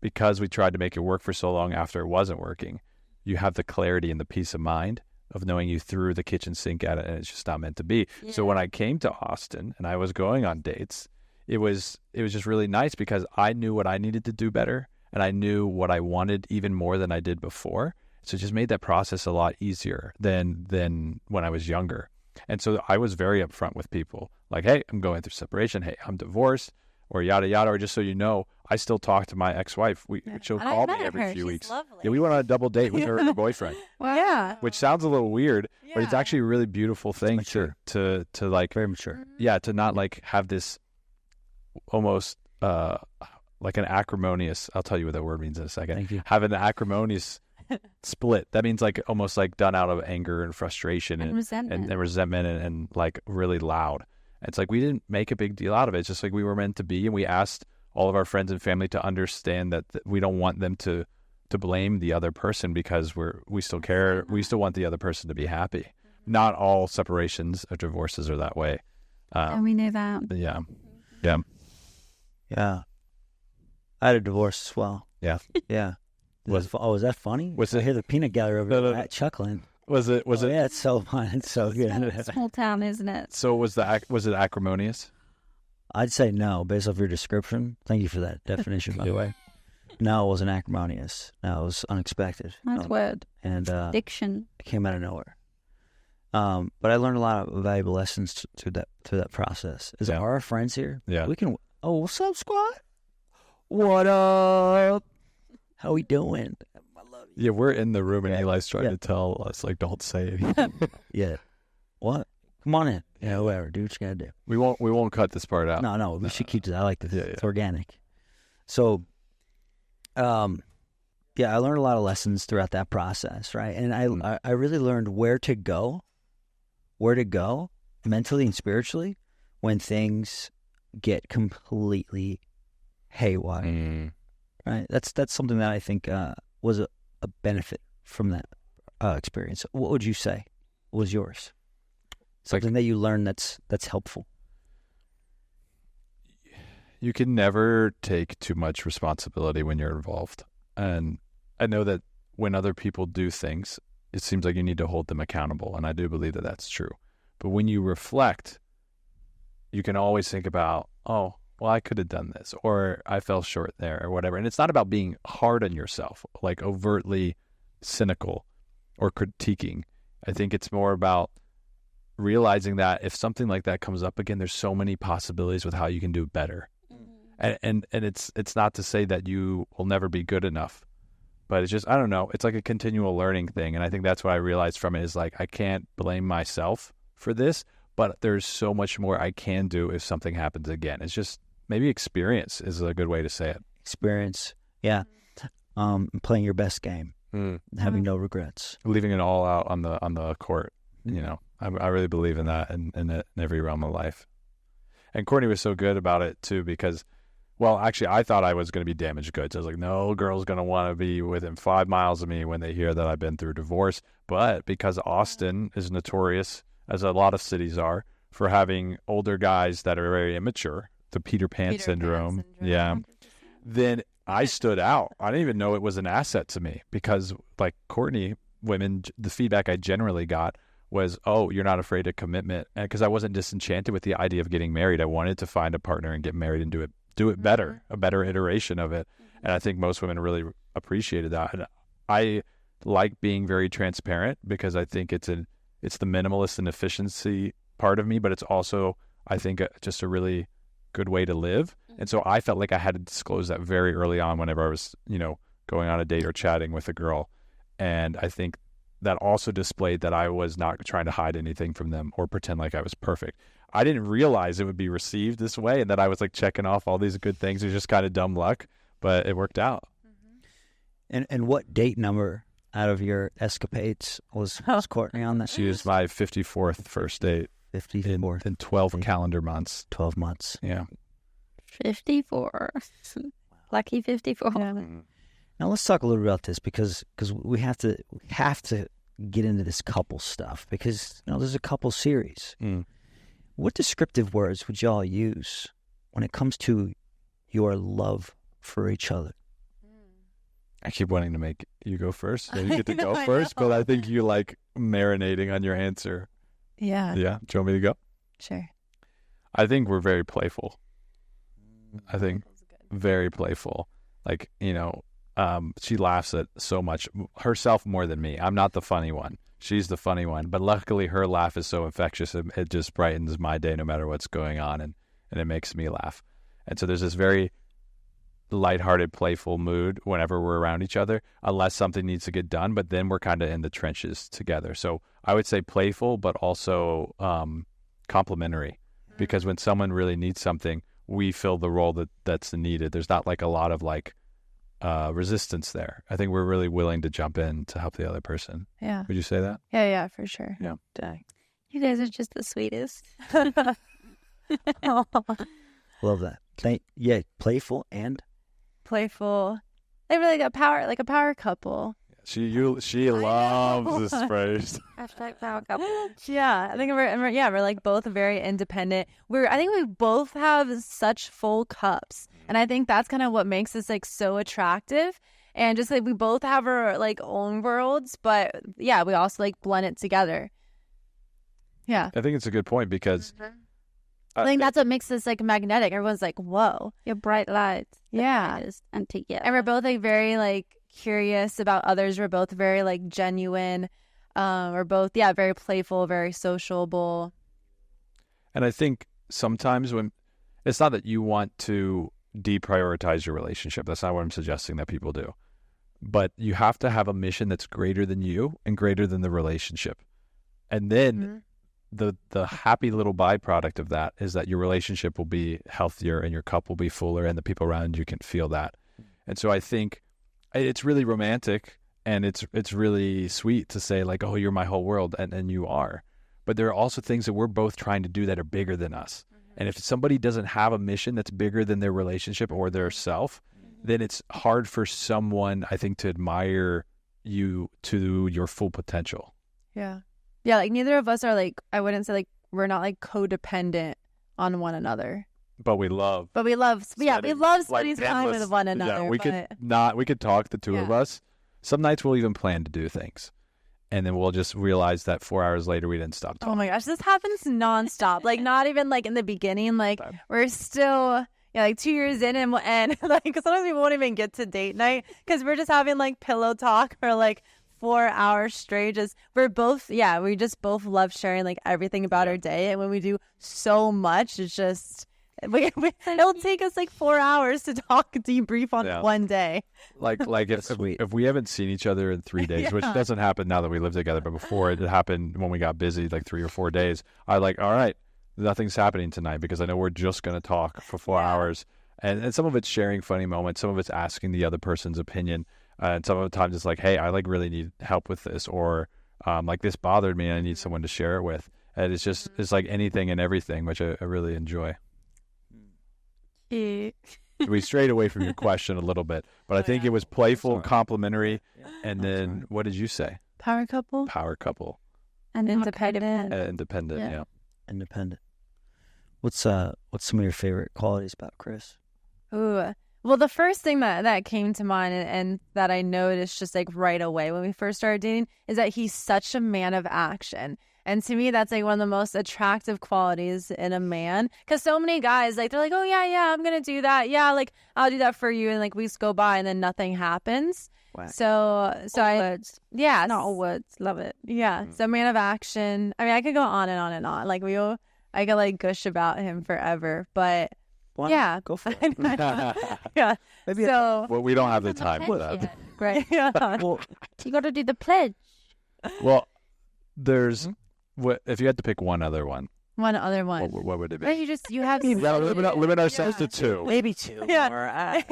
because we tried to make it work for so long after it wasn't working, you have the clarity and the peace of mind of knowing you threw the kitchen sink at it and it's just not meant to be. Yeah. So when I came to Austin and I was going on dates, it was just really nice because I knew what I needed to do better and I knew what I wanted even more than I did before. So it just made that process a lot easier than when I was younger. And so I was very upfront with people like, hey, I'm going through separation. Hey, I'm divorced or yada, yada. Or just so you know, I still talk to my ex-wife. She'll call me every few weeks. Lovely. Yeah, we went on a double date with her boyfriend. Wow. Yeah. Which sounds a little weird, but it's actually a really beautiful thing to like, very mature. Yeah, to not like have this almost like an acrimonious, I'll tell you what that word means in a second. Thank you. Have an acrimonious split. That means like almost like done out of anger and frustration and resentment and like really loud. It's like we didn't make a big deal out of it. It's just like we were meant to be, and we asked all of our friends and family to understand that we don't want them to blame the other person because we still care. We still want the other person to be happy. Not all separations or divorces are that way. And we knew that. Yeah. Yeah. I had a divorce as well. Yeah. Yeah. Was that funny? Was I it- hear the peanut gallery over No, there chuckling. Was it? Yeah, it's so fun. It's so good. Small town, isn't it? So was it acrimonious? I'd say no, based off your description. Thank you for that definition, by the way. No, it wasn't acrimonious. No, it was unexpected. Nice word. And Diction. it came out of nowhere. But I learned a lot of valuable lessons through that process. Yeah. Are our friends here? Yeah. We can. Oh, what's up, squad? What up? How we doing? I love you. Yeah, we're in the room and Yeah. Eli's trying Yeah. to tell us like, don't say anything. Yeah. What? Come on in. Yeah, whatever. Do what you gotta do. We won't cut this part out. No, we should keep this. I like this. Yeah, It's yeah. organic. So, yeah, I learned a lot of lessons throughout that process, right? And I really learned where to go mentally and spiritually when things get completely haywire, right? That's something that I think was a benefit from that experience. What would you say was yours? Something that you learned that's helpful. You can never take too much responsibility when you're involved. And I know that when other people do things, it seems like you need to hold them accountable. And I do believe that that's true. But when you reflect, you can always think about, oh, well, I could have done this, or I fell short there, or whatever. And it's not about being hard on yourself, like overtly cynical or critiquing. I think it's more about realizing that if something like that comes up again, there's so many possibilities with how you can do better. And it's not to say that you will never be good enough, but it's just, I don't know, it's like a continual learning thing. And I think that's what I realized from it is like, I can't blame myself for this, but there's so much more I can do if something happens again. It's just maybe experience is a good way to say it. Experience, yeah. Playing your best game, having no regrets. Leaving it all out on the court. You know, I really believe in that in every realm of life. And Courtney was so good about it too, because, well, actually, I thought I was going to be damaged goods. I was like, no girl's going to want to be within 5 miles of me when they hear that I've been through divorce. But because Austin is notorious, as a lot of cities are, for having older guys that are very immature, the Peter Pan syndrome. Yeah. Then I stood out. I didn't even know it was an asset to me because, like Courtney, women, the feedback I generally got was, oh, you're not afraid of commitment. And because I wasn't disenchanted with the idea of getting married. I wanted to find a partner and get married and do it better, a better iteration of it. And I think most women really appreciated that. And I like being very transparent because I think it's the minimalist and efficiency part of me, but it's also, I think, just a really good way to live. And so I felt like I had to disclose that very early on whenever I was, going on a date or chatting with a girl. And I think that also displayed that I was not trying to hide anything from them or pretend like I was perfect. I didn't realize it would be received this way and that I was like checking off all these good things. It was just kind of dumb luck, but it worked out. And what date number out of your escapades was Courtney on that? She was my 54th first date 54th. in 12 calendar months. 12 months. Yeah. 54. Lucky 54. Yeah. Now let's talk a little bit about this because we have to get into this couple stuff because there's a couple series. What descriptive words would y'all use when it comes to your love for each other? I keep wanting to make you go first. So you get to go I first, know. but I think you like marinating on your answer. Yeah. Yeah. Do you want me to go? Sure. I think we're very playful. I think very playful. Like, she laughs at so much herself more than me. I'm not the funny one. She's the funny one. But luckily her laugh is so infectious. It just brightens my day no matter what's going on. And it makes me laugh. And so there's this very lighthearted, playful mood whenever we're around each other, unless something needs to get done. But then we're kind of in the trenches together. So I would say playful, but also complimentary. Because when someone really needs something, we fill the role that's needed. There's not like a lot of resistance there. I think we're really willing to jump in to help the other person. Yeah. Would you say that? Yeah, for sure. Yeah. Dang. You guys are just the sweetest. Love that. Playful and Playful. They really got power, like a power couple. Yes. She loves this phrase. Hashtag power couple. Yeah, I think we're like both very independent. I think we both have such full cups, and I think that's kind of what makes us like so attractive. And just like we both have our like own worlds, but yeah, we also like blend it together. Yeah, I think it's a good point because I think that's what makes us like magnetic. Everyone's like, whoa, Your bright lights. the Yeah. brightest, and together. and we're both like very like curious about others. We're both very like genuine. We're both very playful, very sociable. And I think sometimes when it's not that you want to deprioritize your relationship. That's not what I'm suggesting that people do. But you have to have a mission that's greater than you and greater than the relationship. And then the happy little byproduct of that is that your relationship will be healthier and your cup will be fuller and the people around you can feel that. And so I think it's really romantic and it's really sweet to say like, oh, you're my whole world, and you are. But there are also things that we're both trying to do that are bigger than us. And if somebody doesn't have a mission that's bigger than their relationship or their self, then it's hard for someone, I think, to admire you to your full potential. Yeah. Yeah, like neither of us are like, I wouldn't say like we're not like codependent on one another. But we love. But we love spending time endless- with one another. Yeah, we could talk, the two of us. Some nights we'll even plan to do things. And then we'll just realize that 4 hours later we didn't stop talking. Oh my gosh, this happens nonstop. Like not even like in the beginning. Like we're still like 2 years in and like sometimes we won't even get to date night because we're just having like pillow talk for like 4 hours straight. Just we just both love sharing like everything about our day. And when we do so much, it's just it'll take us like 4 hours to debrief on one day. Like if we haven't seen each other in 3 days, which doesn't happen now that we live together, but before it happened when we got busy, like 3 or 4 days, I like, all right, nothing's happening tonight because I know we're just going to talk for 4 hours. And some of it's sharing funny moments. Some of it's asking the other person's opinion. And some of the times it's like, hey, I like really need help with this, or like this bothered me and I need someone to share it with. And it's like anything and everything, which I really enjoy. We strayed away from your question a little bit, but I think it was playful, complimentary, and then what did you say? Power couple. Power couple. And Independent. Independent, yeah. Independent. What's some of your favorite qualities about Chris? Ooh. Well, the first thing that came to mind and that I noticed just like right away when we first started dating is that he's such a man of action. And to me, that's like one of the most attractive qualities in a man. Because so many guys, like, they're like, oh, yeah, I'm going to do that. Yeah, like, I'll do that for you. And like weeks go by and then nothing happens. Wow. Words. Yeah. Not all words. Love it. Yeah. So man of action. I mean, I could go on and on and on. Like I could like gush about him forever. But yeah. Go for it. Yeah. Maybe so. Well, we don't have the time for that. Right. Yeah. Well, You got to do the pledge. Well, there's... if you had to pick one other one, One other one. what would it be? Right, you have. Limit ourselves to two. maybe two. Yeah. Or, I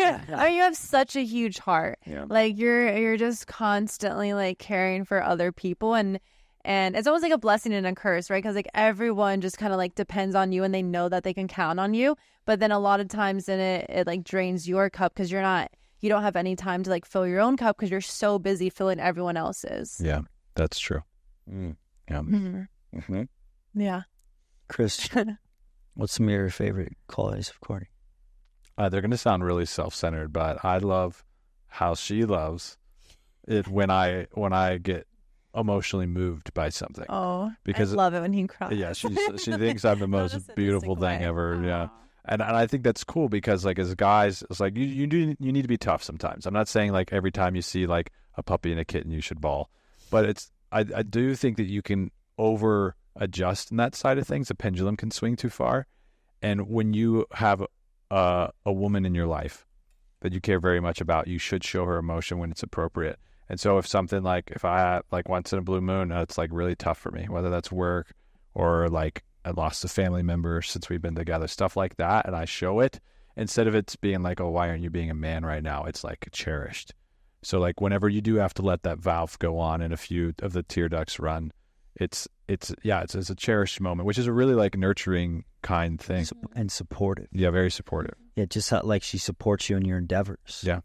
mean, you have such a huge heart. Yeah. Like you're just constantly like caring for other people, and it's almost like a blessing and a curse, right? Because like everyone just kind of like depends on you, and they know that they can count on you. But then a lot of times, then it like drains your cup because you don't have any time to like fill your own cup because you're so busy filling everyone else's. Yeah, that's true. Mm. Yeah. Mm-hmm. Yeah. Chris, what's some of your favorite qualities of Courtney? They're going to sound really self-centered, but I love how she loves it when I get emotionally moved by something. Oh, because I love it when he cries. Yeah, she thinks I'm the most beautiful thing ever. Aww. Yeah, and I think that's cool because like as guys, it's like you need to be tough sometimes. I'm not saying like every time you see like a puppy and a kitten you should bawl, but I do think that you can over adjust in that side of things. The pendulum can swing too far, and when you have a woman in your life that you care very much about, you should show her emotion when it's appropriate. And so if I like once in a blue moon, it's like really tough for me, whether that's work or like I lost a family member since we've been together, stuff like that, and I show it instead of it's being like, oh, why aren't you being a man right now? It's like cherished. So like whenever you do have to let that valve go on and a few of the tear ducts run, it's a cherished moment, which is a really like nurturing, kind thing. And supportive. Yeah, very supportive. Yeah, just how, like she supports you in your endeavors. Yeah,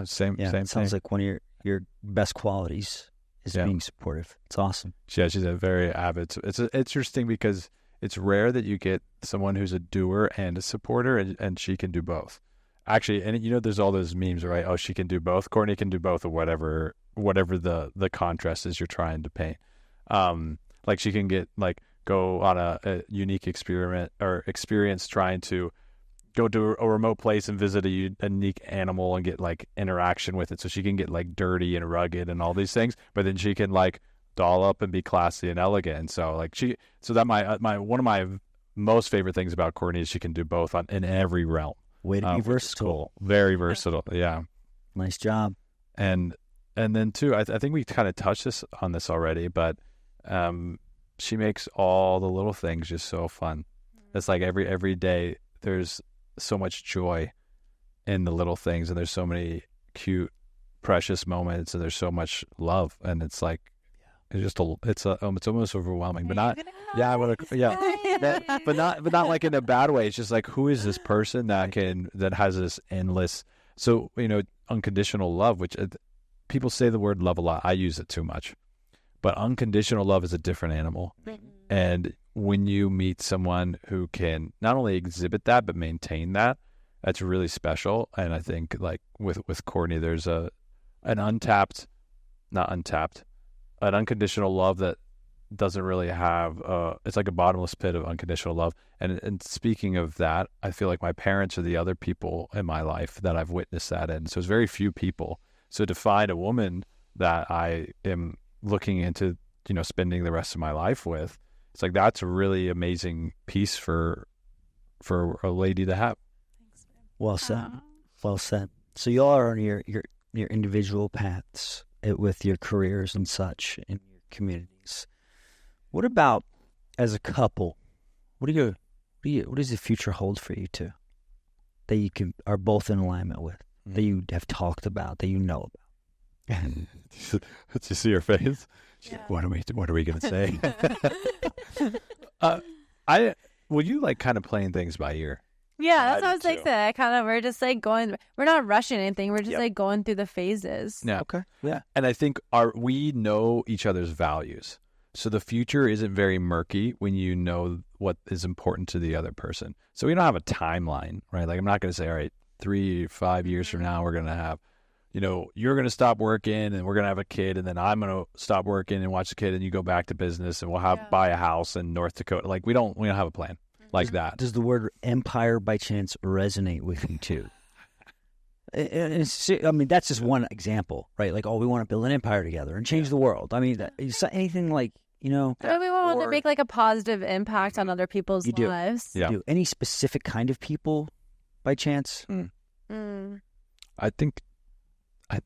same It sounds thing. like one of your best qualities is being supportive. It's awesome. Yeah, she's a very avid. It's interesting because it's rare that you get someone who's a doer and a supporter, and she can do both. Actually, and there's all those memes, right? Oh, she can do both. Courtney can do both, or whatever the contrast is you're trying to paint. Like she can go on a unique experience trying to go to a remote place and visit a unique animal and get like interaction with it. So she can get like dirty and rugged and all these things, but then she can like doll up and be classy and elegant. And so like one of my most favorite things about Courtney is she can do both in every realm. Way to be versatile. Cool. Very versatile. Yeah. Nice job. And then too, I think we kind of touched on this already, but she makes all the little things just so fun. It's like every day there's so much joy in the little things, and there's so many cute, precious moments, and there's so much love, and it's like it's almost overwhelming, but not but not like in a bad way. It's just like, who is this person that has this endless, unconditional love, which people say the word love a lot. I use it too much, but unconditional love is a different animal. And when you meet someone who can not only exhibit that but maintain that, that's really special. And I think like with Courtney, there's an unconditional love that doesn't really have it's like a bottomless pit of unconditional love. And speaking of that, I feel like my parents are the other people in my life that I've witnessed that in. So it's very few people. So to find a woman that I am looking into, spending the rest of my life with, it's like that's a really amazing piece for a lady to have. Well said. Well said. So y'all are on your individual paths with your careers and such in your communities. What about as a couple? What does the future hold for you two that you are both in alignment with, that you have talked about, that you know about? Did you see your face? Yeah. What are we gonna say? Will you like kind of playing things by ear? Yeah, that's I what I do was like too. saying. We're just like we're not rushing anything. We're just Yep. like going through the phases. Yeah. Okay. Yeah. And I think we know each other's values. So the future isn't very murky when you know what is important to the other person. So we don't have a timeline, right? Like I'm not going to say, all right, 3-5 years from now, we're going to have, you're going to stop working and we're going to have a kid, and then I'm going to stop working and watch the kid, and you go back to business, and we'll buy a house in North Dakota. Like we don't have a plan like that. Does the word empire by chance resonate with you too? I mean, that's just one example, right? Like, we want to build an empire together and change the world. I mean, is anything like, We want to make like a positive impact on other people's You do. lives. Yeah. any specific kind of people by chance? I think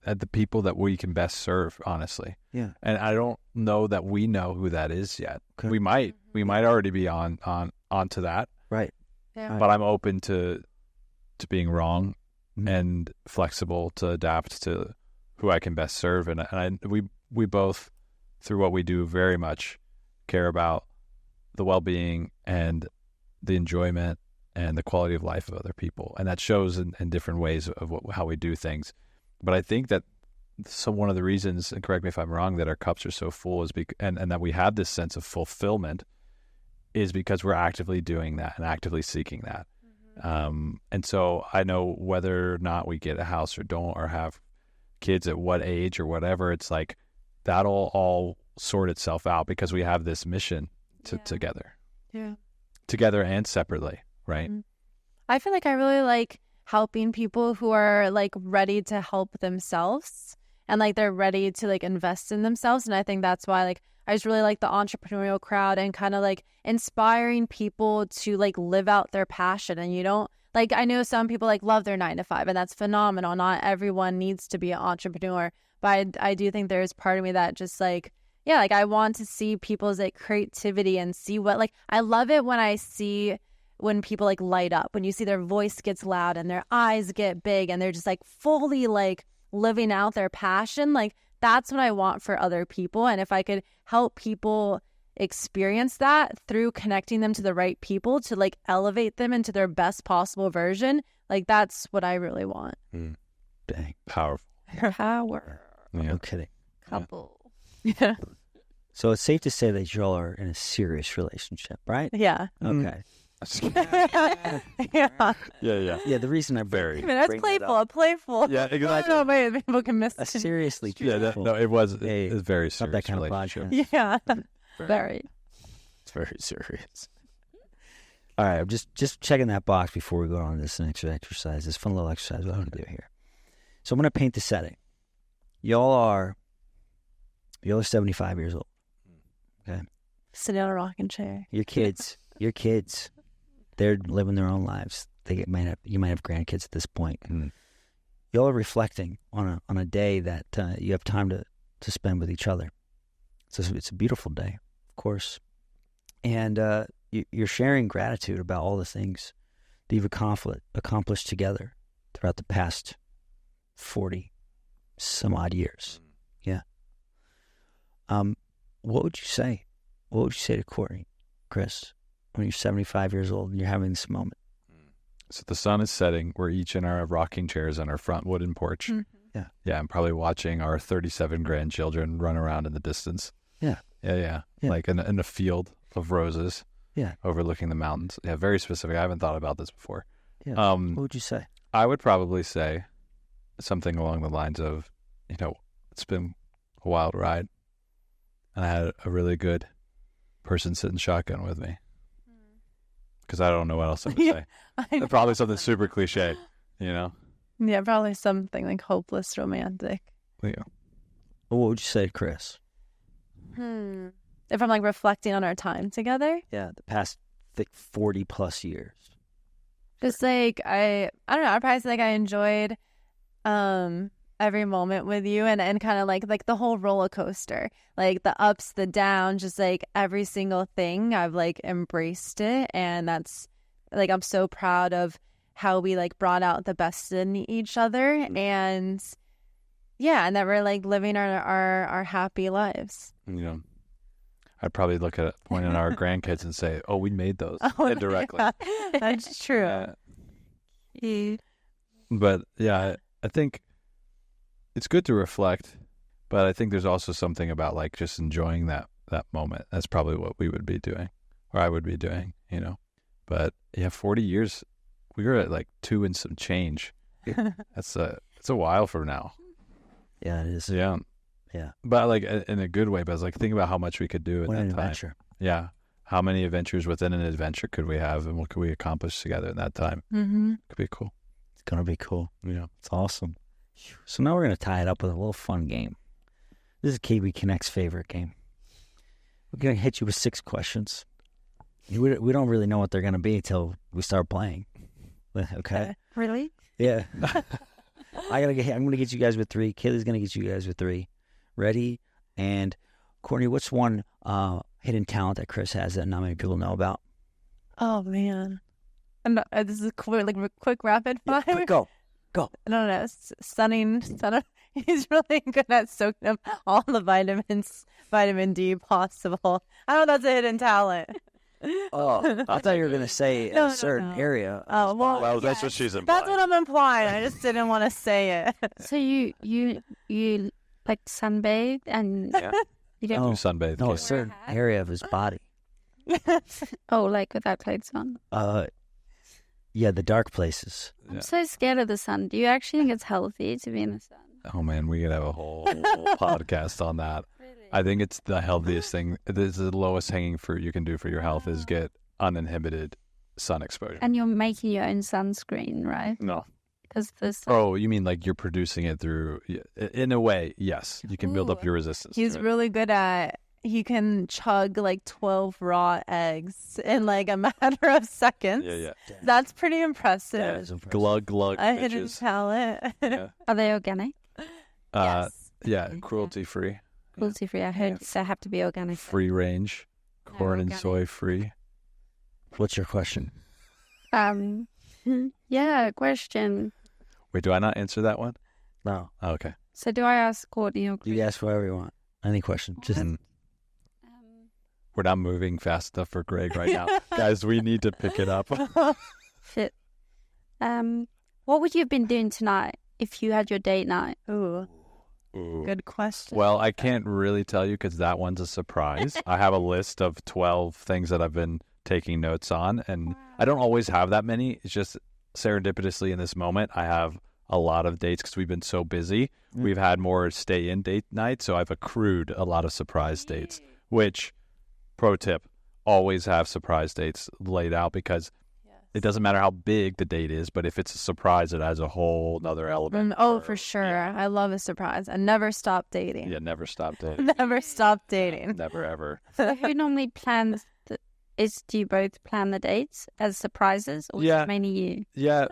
the people that we can best serve, honestly. Yeah. And I don't know that we know who that is yet. Okay. We might already be onto that, Right. Yeah. but I'm open to being wrong and flexible to adapt to who I can best serve. And we both, through what we do, very much care about the well-being and the enjoyment and the quality of life of other people. And that shows in different ways of how we do things. But I think that one of the reasons, and correct me if I'm wrong, that our cups are so full is and that we have this sense of fulfillment is because we're actively doing that and actively seeking that. And so I know whether or not we get a house or don't, or have kids at what age or whatever, it's like that'll all sort itself out because we have this mission together. Yeah. Together and separately, right? I feel like I really like helping people who are like ready to help themselves, and like they're ready to like invest in themselves. And I think that's why like I just really like the entrepreneurial crowd and kind of like inspiring people to like live out their passion. And you don't like, I know some people like love their 9-to-5, and that's phenomenal. Not everyone needs to be an entrepreneur, but I do think there's part of me that just like, yeah, like I want to see people's like creativity and see what, like, I love it when I see when people like light up, when you see their voice gets loud and their eyes get big and they're just like fully like living out their passion. Like that's what I want for other people. And if I could help people experience that through connecting them to the right people to like elevate them into their best possible version, like that's what I really want. Dang, powerful. Power. Yeah. No kidding. Couple. Yeah. So it's safe to say that y'all are in a serious relationship, right? Yeah. Okay. Yeah. Yeah. Yeah, the reason I Very. I mean, that's bring that playful. up- Playful. Yeah, I exactly. don't know, maybe people can miss a seriously Yeah, beautiful. no, it was Hey, it's very not serious that kind of relationship. podcast. Yeah. Very. It's very serious. All right, I'm just checking that box before we go on to this next exercise. This fun little exercise we're going to do here. So I'm going to paint the setting. Y'all are 75 years old. Okay, Sitting on a rocking chair. your kids, they're living their own lives. You might have grandkids at this point. Mm. Y'all are reflecting on a day that you have time to spend with each other. So it's a beautiful day, of course, and you're sharing gratitude about all the things that you've accomplished together throughout the past 40 some odd years. Yeah. What would you say? What would you say to Courtney, Chris, when you're 75 years old and you're having this moment? So the sun is setting. We're each in our rocking chairs on our front wooden porch. Mm-hmm. Yeah, I'm probably watching our 37 grandchildren run around in the distance. Yeah. Yeah. Like in a field of roses. Yeah. Overlooking the mountains. Yeah, very specific. I haven't thought about this before. Yeah. What would you say? I would probably say something along the lines of, it's been a wild ride. And I had a really good person sitting shotgun with me. Because I don't know what else I would say. I know. Probably something super cliche, Yeah, probably something like hopeless romantic. Yeah. What would you say to Chris? If I'm like reflecting on our time together, Yeah, the past 40 plus years. just like I don't know, I'd probably say like I enjoyed every moment with you and kind of like the whole roller coaster, like the ups, the downs, just like every single thing. I've like embraced it, and that's like I'm so proud of how we like brought out the best in each other, and and that we're like living our happy lives. I'd probably look at point at our grandkids and say, "Oh, we made those indirectly." Yeah, that's true. But yeah, I think it's good to reflect, but I think there's also something about like just enjoying that moment. That's probably what we would be doing, or I would be doing, But yeah, 40 years, we were at like 2 and some change. It's a while from now. Yeah, it is. Yeah. Yeah. But like in a good way. But I was like, think about how much we could do in What that an time. adventure. Yeah. How many adventures within an adventure could we have, and what could we accomplish together in that time? Mm-hmm. Could be cool. It's going to be cool. Yeah. It's awesome. So now we're going to tie it up with a little fun game. This is KB Connect's favorite game. We're going to hit you with 6 questions. We don't really know what they're going to be until we start playing. Okay? Really? Yeah. I'm going to get you guys with 3. Kayleigh's going to get you guys with 3. Ready? And Courtney, what's one hidden talent that Chris has that not many people know about? Oh man, this is quick rapid fire. Quick, go. No, stunning. He's really good at soaking up all the vitamin D possible. I don't know if that's a hidden talent. Oh, I thought you were going to say No, a certain no. area. Oh well, that's what she's implying. that's what I'm implying. I just didn't want to say it. So you like sunbathe and Yeah. you Do don't sunbathe. No, a Kayleigh. certain area of his body. like without clothes on. Yeah, the dark places. Yeah. I'm so scared of the sun. Do you actually think it's healthy to be in the sun? Oh man, we could have a whole podcast on that. Really? I think it's the healthiest thing. It's the lowest hanging fruit you can do for your health is get uninhibited sun exposure. And you're making your own sunscreen, right? No. Because the sun... Oh, you mean like you're producing it through? In a way, yes. You can build up Ooh. your resistance. He's to it. really good at. He can chug like 12 raw eggs in like a matter of seconds. Yeah. That's pretty impressive. That is impressive. Glug glug. A hidden bitches. talent. Yeah. Are they organic? Yes. Yeah, cruelty free, Cruelty free. I heard they have to be organic. free range, corn and organic. soy free. What's your question? Yeah, question. Wait, do I not answer that one? No. Oh, okay. So do I ask Courtney or Chris? You ask whatever you want. Any question. Just We're not moving fast enough for Greg right now, guys. We need to pick it up. Shit. What would you have been doing tonight if you had your date night? Ooh. Ooh. Good question. Well, I can't really tell you because that one's a surprise. I have a list of 12 things that I've been taking notes on, and I don't always have that many. It's just serendipitously in this moment, I have a lot of dates because we've been so busy. We've had more stay-in date nights, so I've accrued a lot of surprise dates, which, pro tip, always have surprise dates laid out because it doesn't matter how big the date is, but if it's a surprise, it has a whole nother element. For sure. Yeah. I love a surprise. I never stop dating. Yeah, never stop dating. Never stop dating. Never, ever. So who normally plans? Do you both plan the dates as surprises, or is Yeah. it mainly you? Yeah,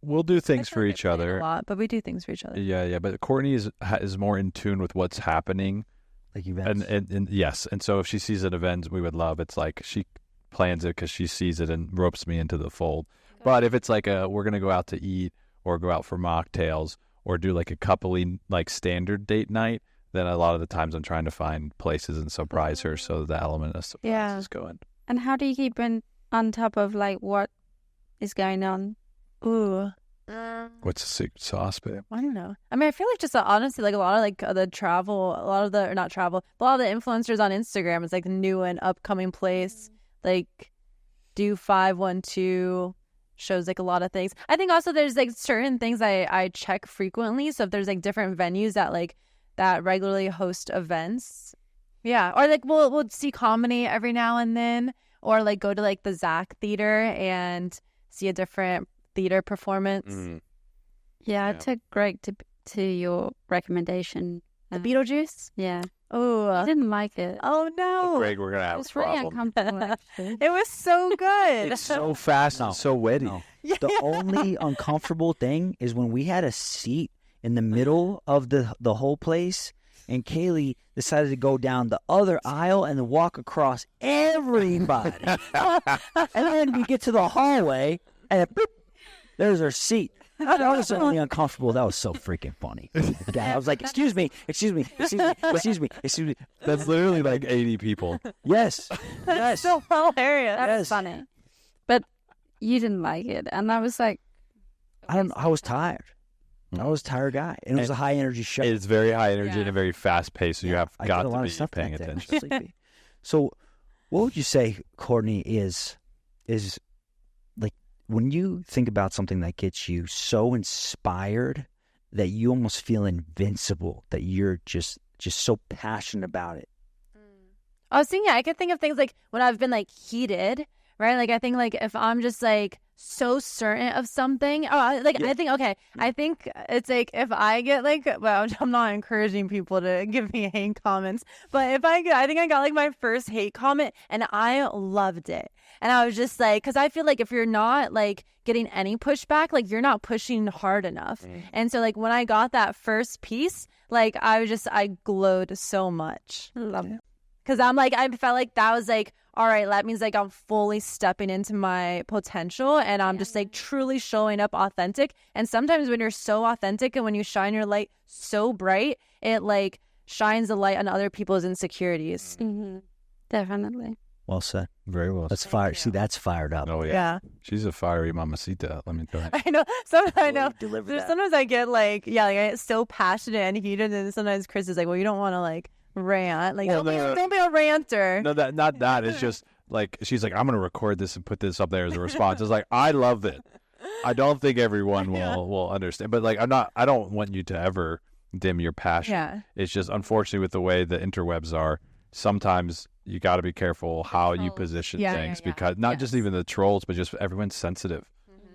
we'll do things I for feel like each I plan other. a lot, but we do things for each other. Yeah, but Courtney is more in tune with what's happening. Like events. And yes, and so if she sees an event we would love, it's like she plans it because she sees it and ropes me into the fold. But if it's like we're gonna go out to eat or go out for mocktails or do like a coupley like standard date night, then a lot of the times I'm trying to find places and surprise her, so the element of surprise is going. And how do you keep on top of like what is going on? Ooh. What's the secret sauce, babe? I don't know. I mean, I feel like just honestly, like a lot of like the travel, a lot of the, or not travel, but a lot of the influencers on Instagram is like new and upcoming place. Like do 512 shows like a lot of things. I think also there's like certain things I check frequently. So if there's like different venues that regularly host events. Yeah. Or like we'll see comedy every now and then, or like go to like the Zach Theater and see a different theater performance. Yeah, I Yeah. took Greg to your recommendation. The Beetlejuice. Yeah, I Oh. didn't like it. Oh no. Greg, we're gonna It have was a really problem. uncomfortable. Actually. It was so good. It's so fast and so witty. No. The only uncomfortable thing is when we had a seat in the middle of the whole place, and Kayleigh decided to go down the other aisle and walk across everybody. And then we get to the hallway, and boop, there's her seat. That was only uncomfortable. That was so freaking funny. I was like, excuse me. That's literally like 80 people. Yes. Yes. So hilarious. That's Yes. funny. But you didn't like it, and I was like, I was tired. I was a tired guy. And it was a high energy show. It's very high energy Yeah. and very fast paced, so you have I got did a lot to of be stuff paying that day. I was attention. sleepy. So, what would you say, Courtney, is like when you think about something that gets you so inspired that you almost feel invincible, that you're just so passionate about it? I was thinking, I could think of things like when I've been like heated, right? Like I think like if I'm just like so certain of something, I think, okay, I think it's like if I get like, well, I'm not encouraging people to give me hate comments, but if I think I got like my first hate comment and I loved it. And I was just like, because I feel like if you're not like getting any pushback, like you're not pushing hard enough. And so like when I got that first piece, like I glowed so much. love it. Because I'm like, I felt like that was like, all right, that means like I'm fully stepping into my potential and I'm just like truly showing up authentic. And sometimes when you're so authentic and when you shine your light so bright, it like shines the light on other people's insecurities. Definitely. Well said. Very well. That's fire. See, that's fired up. Oh, yeah. She's a fiery mamacita, let me tell you. I know. I know. Deliver that. Sometimes I get like, like I get so passionate and heated, and sometimes Chris is like, well, you don't want to like rant. Like, Well, don't be a ranter. No, not that. It's just like, she's like, I'm going to record this and put this up there as a response. It's like, I love it. I don't think everyone will understand. But like, I don't want you to ever dim your passion. Yeah. It's just, unfortunately, with the way the interwebs are, sometimes you got to be careful how you position things because not just even the trolls, but just everyone's sensitive.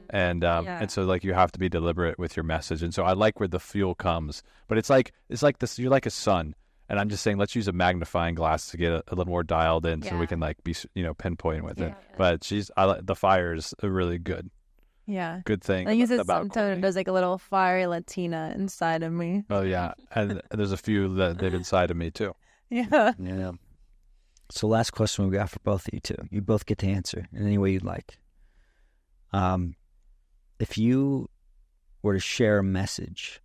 And so like you have to be deliberate with your message. And so I like where the fuel comes, but it's like this, you're like a sun. And I'm just saying, let's use a magnifying glass to get a little more dialed in so we can like be, pinpoint with it. But the fire is a really good thing. I think it's about Courtney. there's like a little fiery Latina inside of me. Oh yeah. And there's a few that they've inside of me too. Yeah. Yeah. So last question we got for both of you two. You both get to answer in any way you'd like. If you were to share a message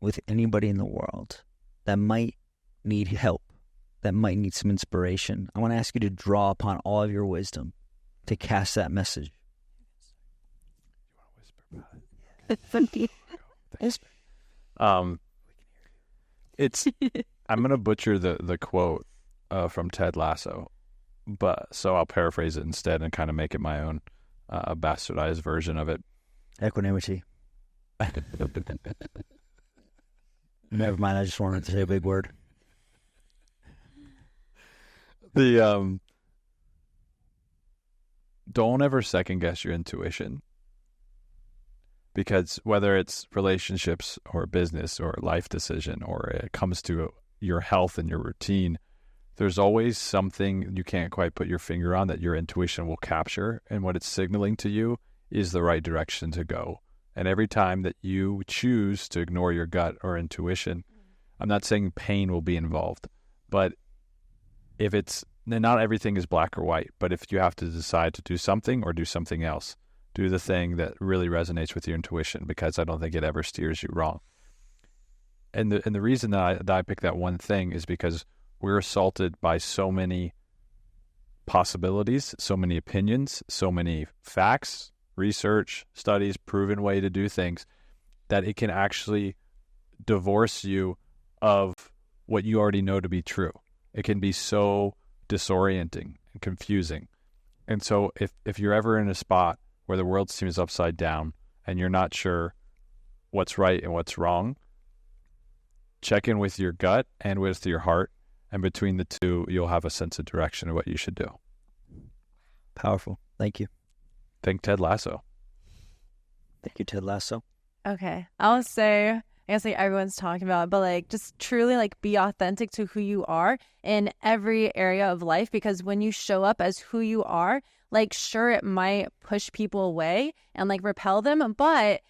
with anybody in the world that might need help, that might need some inspiration, I want to ask you to draw upon all of your wisdom to cast that message. It's I'm gonna butcher the quote from Ted Lasso, but so I'll paraphrase it instead and kind of make it my own bastardized version of it. Equanimity. Never mind. I just wanted to say a big word. The don't ever second guess your intuition, because whether it's relationships or business or life decision, or it comes to your health and your routine, there's always something you can't quite put your finger on that your intuition will capture, and what it's signaling to you is the right direction to go. And every time that you choose to ignore your gut or intuition, I'm not saying pain will be involved, but if it's not everything is black or white, but if you have to decide to do something or do something else, do the thing that really resonates with your intuition, because I don't think it ever steers you wrong. And the reason that I picked that one thing is because we're assaulted by so many possibilities, so many opinions, so many facts, research, studies, proven way to do things, that it can actually divorce you of what you already know to be true. It can be so disorienting and confusing. And so if you're ever in a spot where the world seems upside down and you're not sure what's right and what's wrong, check in with your gut and with your heart, and between the two, you'll have a sense of direction of what you should do. Powerful. Thank you. Think Ted Lasso. Thank you, Ted Lasso. Okay. I'll say, I guess like everyone's talking about, but like just truly like be authentic to who you are in every area of life, because when you show up as who you are, like sure, it might push people away and like repel them, but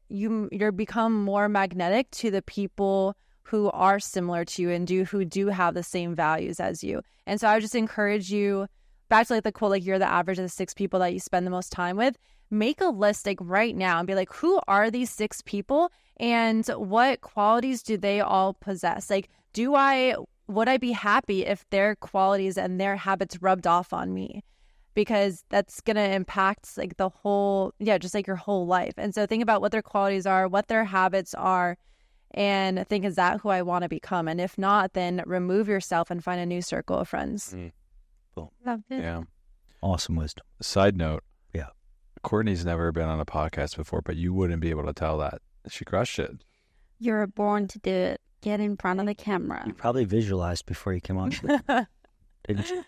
you're become more magnetic to the people who are similar to you and who do have the same values as you. And so I would just encourage you, back to like the quote, like you're the average of the 6 people that you spend the most time with. Make a list like right now and be like, who are these 6 people and what qualities do they all possess? Like, would I be happy if their qualities and their habits rubbed off on me? Because that's going to impact like the whole, just like your whole life. And so think about what their qualities are, what their habits are, and think, is that who I want to become? And if not, then remove yourself and find a new circle of friends. Boom. Love it. Yeah. Awesome wisdom. Side note. Yeah. Courtney's never been on a podcast before, but you wouldn't be able to tell that. She crushed it. You're born to do it. Get in front of the camera. You probably visualized before you came on. Didn't you?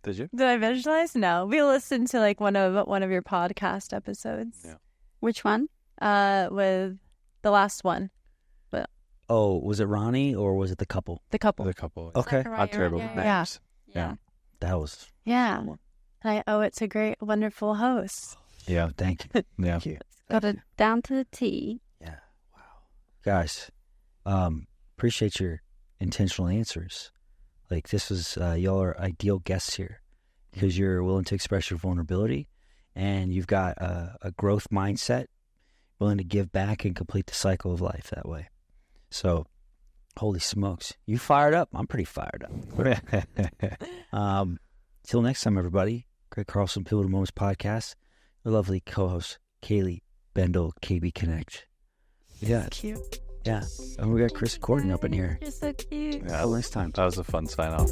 Did you? Did I visualize? No. We listened to like one of your podcast episodes. Yeah. Which one? With the last one. Oh, was it Ronnie or was it the couple? The couple. The couple. Okay. Not terrible with Yeah. names. Yeah. That was... Yeah. And I owe it to great, wonderful hosts. Yeah, thank you. Yeah. Thank you. Got it down to the T. Yeah. Wow. Guys, appreciate your intentional answers. Like this was, y'all are ideal guests here because you're willing to express your vulnerability and you've got a growth mindset, willing to give back and complete the cycle of life that way. So, holy smokes. You fired up? I'm pretty fired up. Till next time, everybody. Greg Carlson, Pivotal Moments Podcast. The lovely co-host, Kayleigh Bendall, KB Connect. Yeah. That's cute. Yeah. And we got Chris and Courtney up in here. You're so cute. Yeah. Till next time. That was a fun sign off.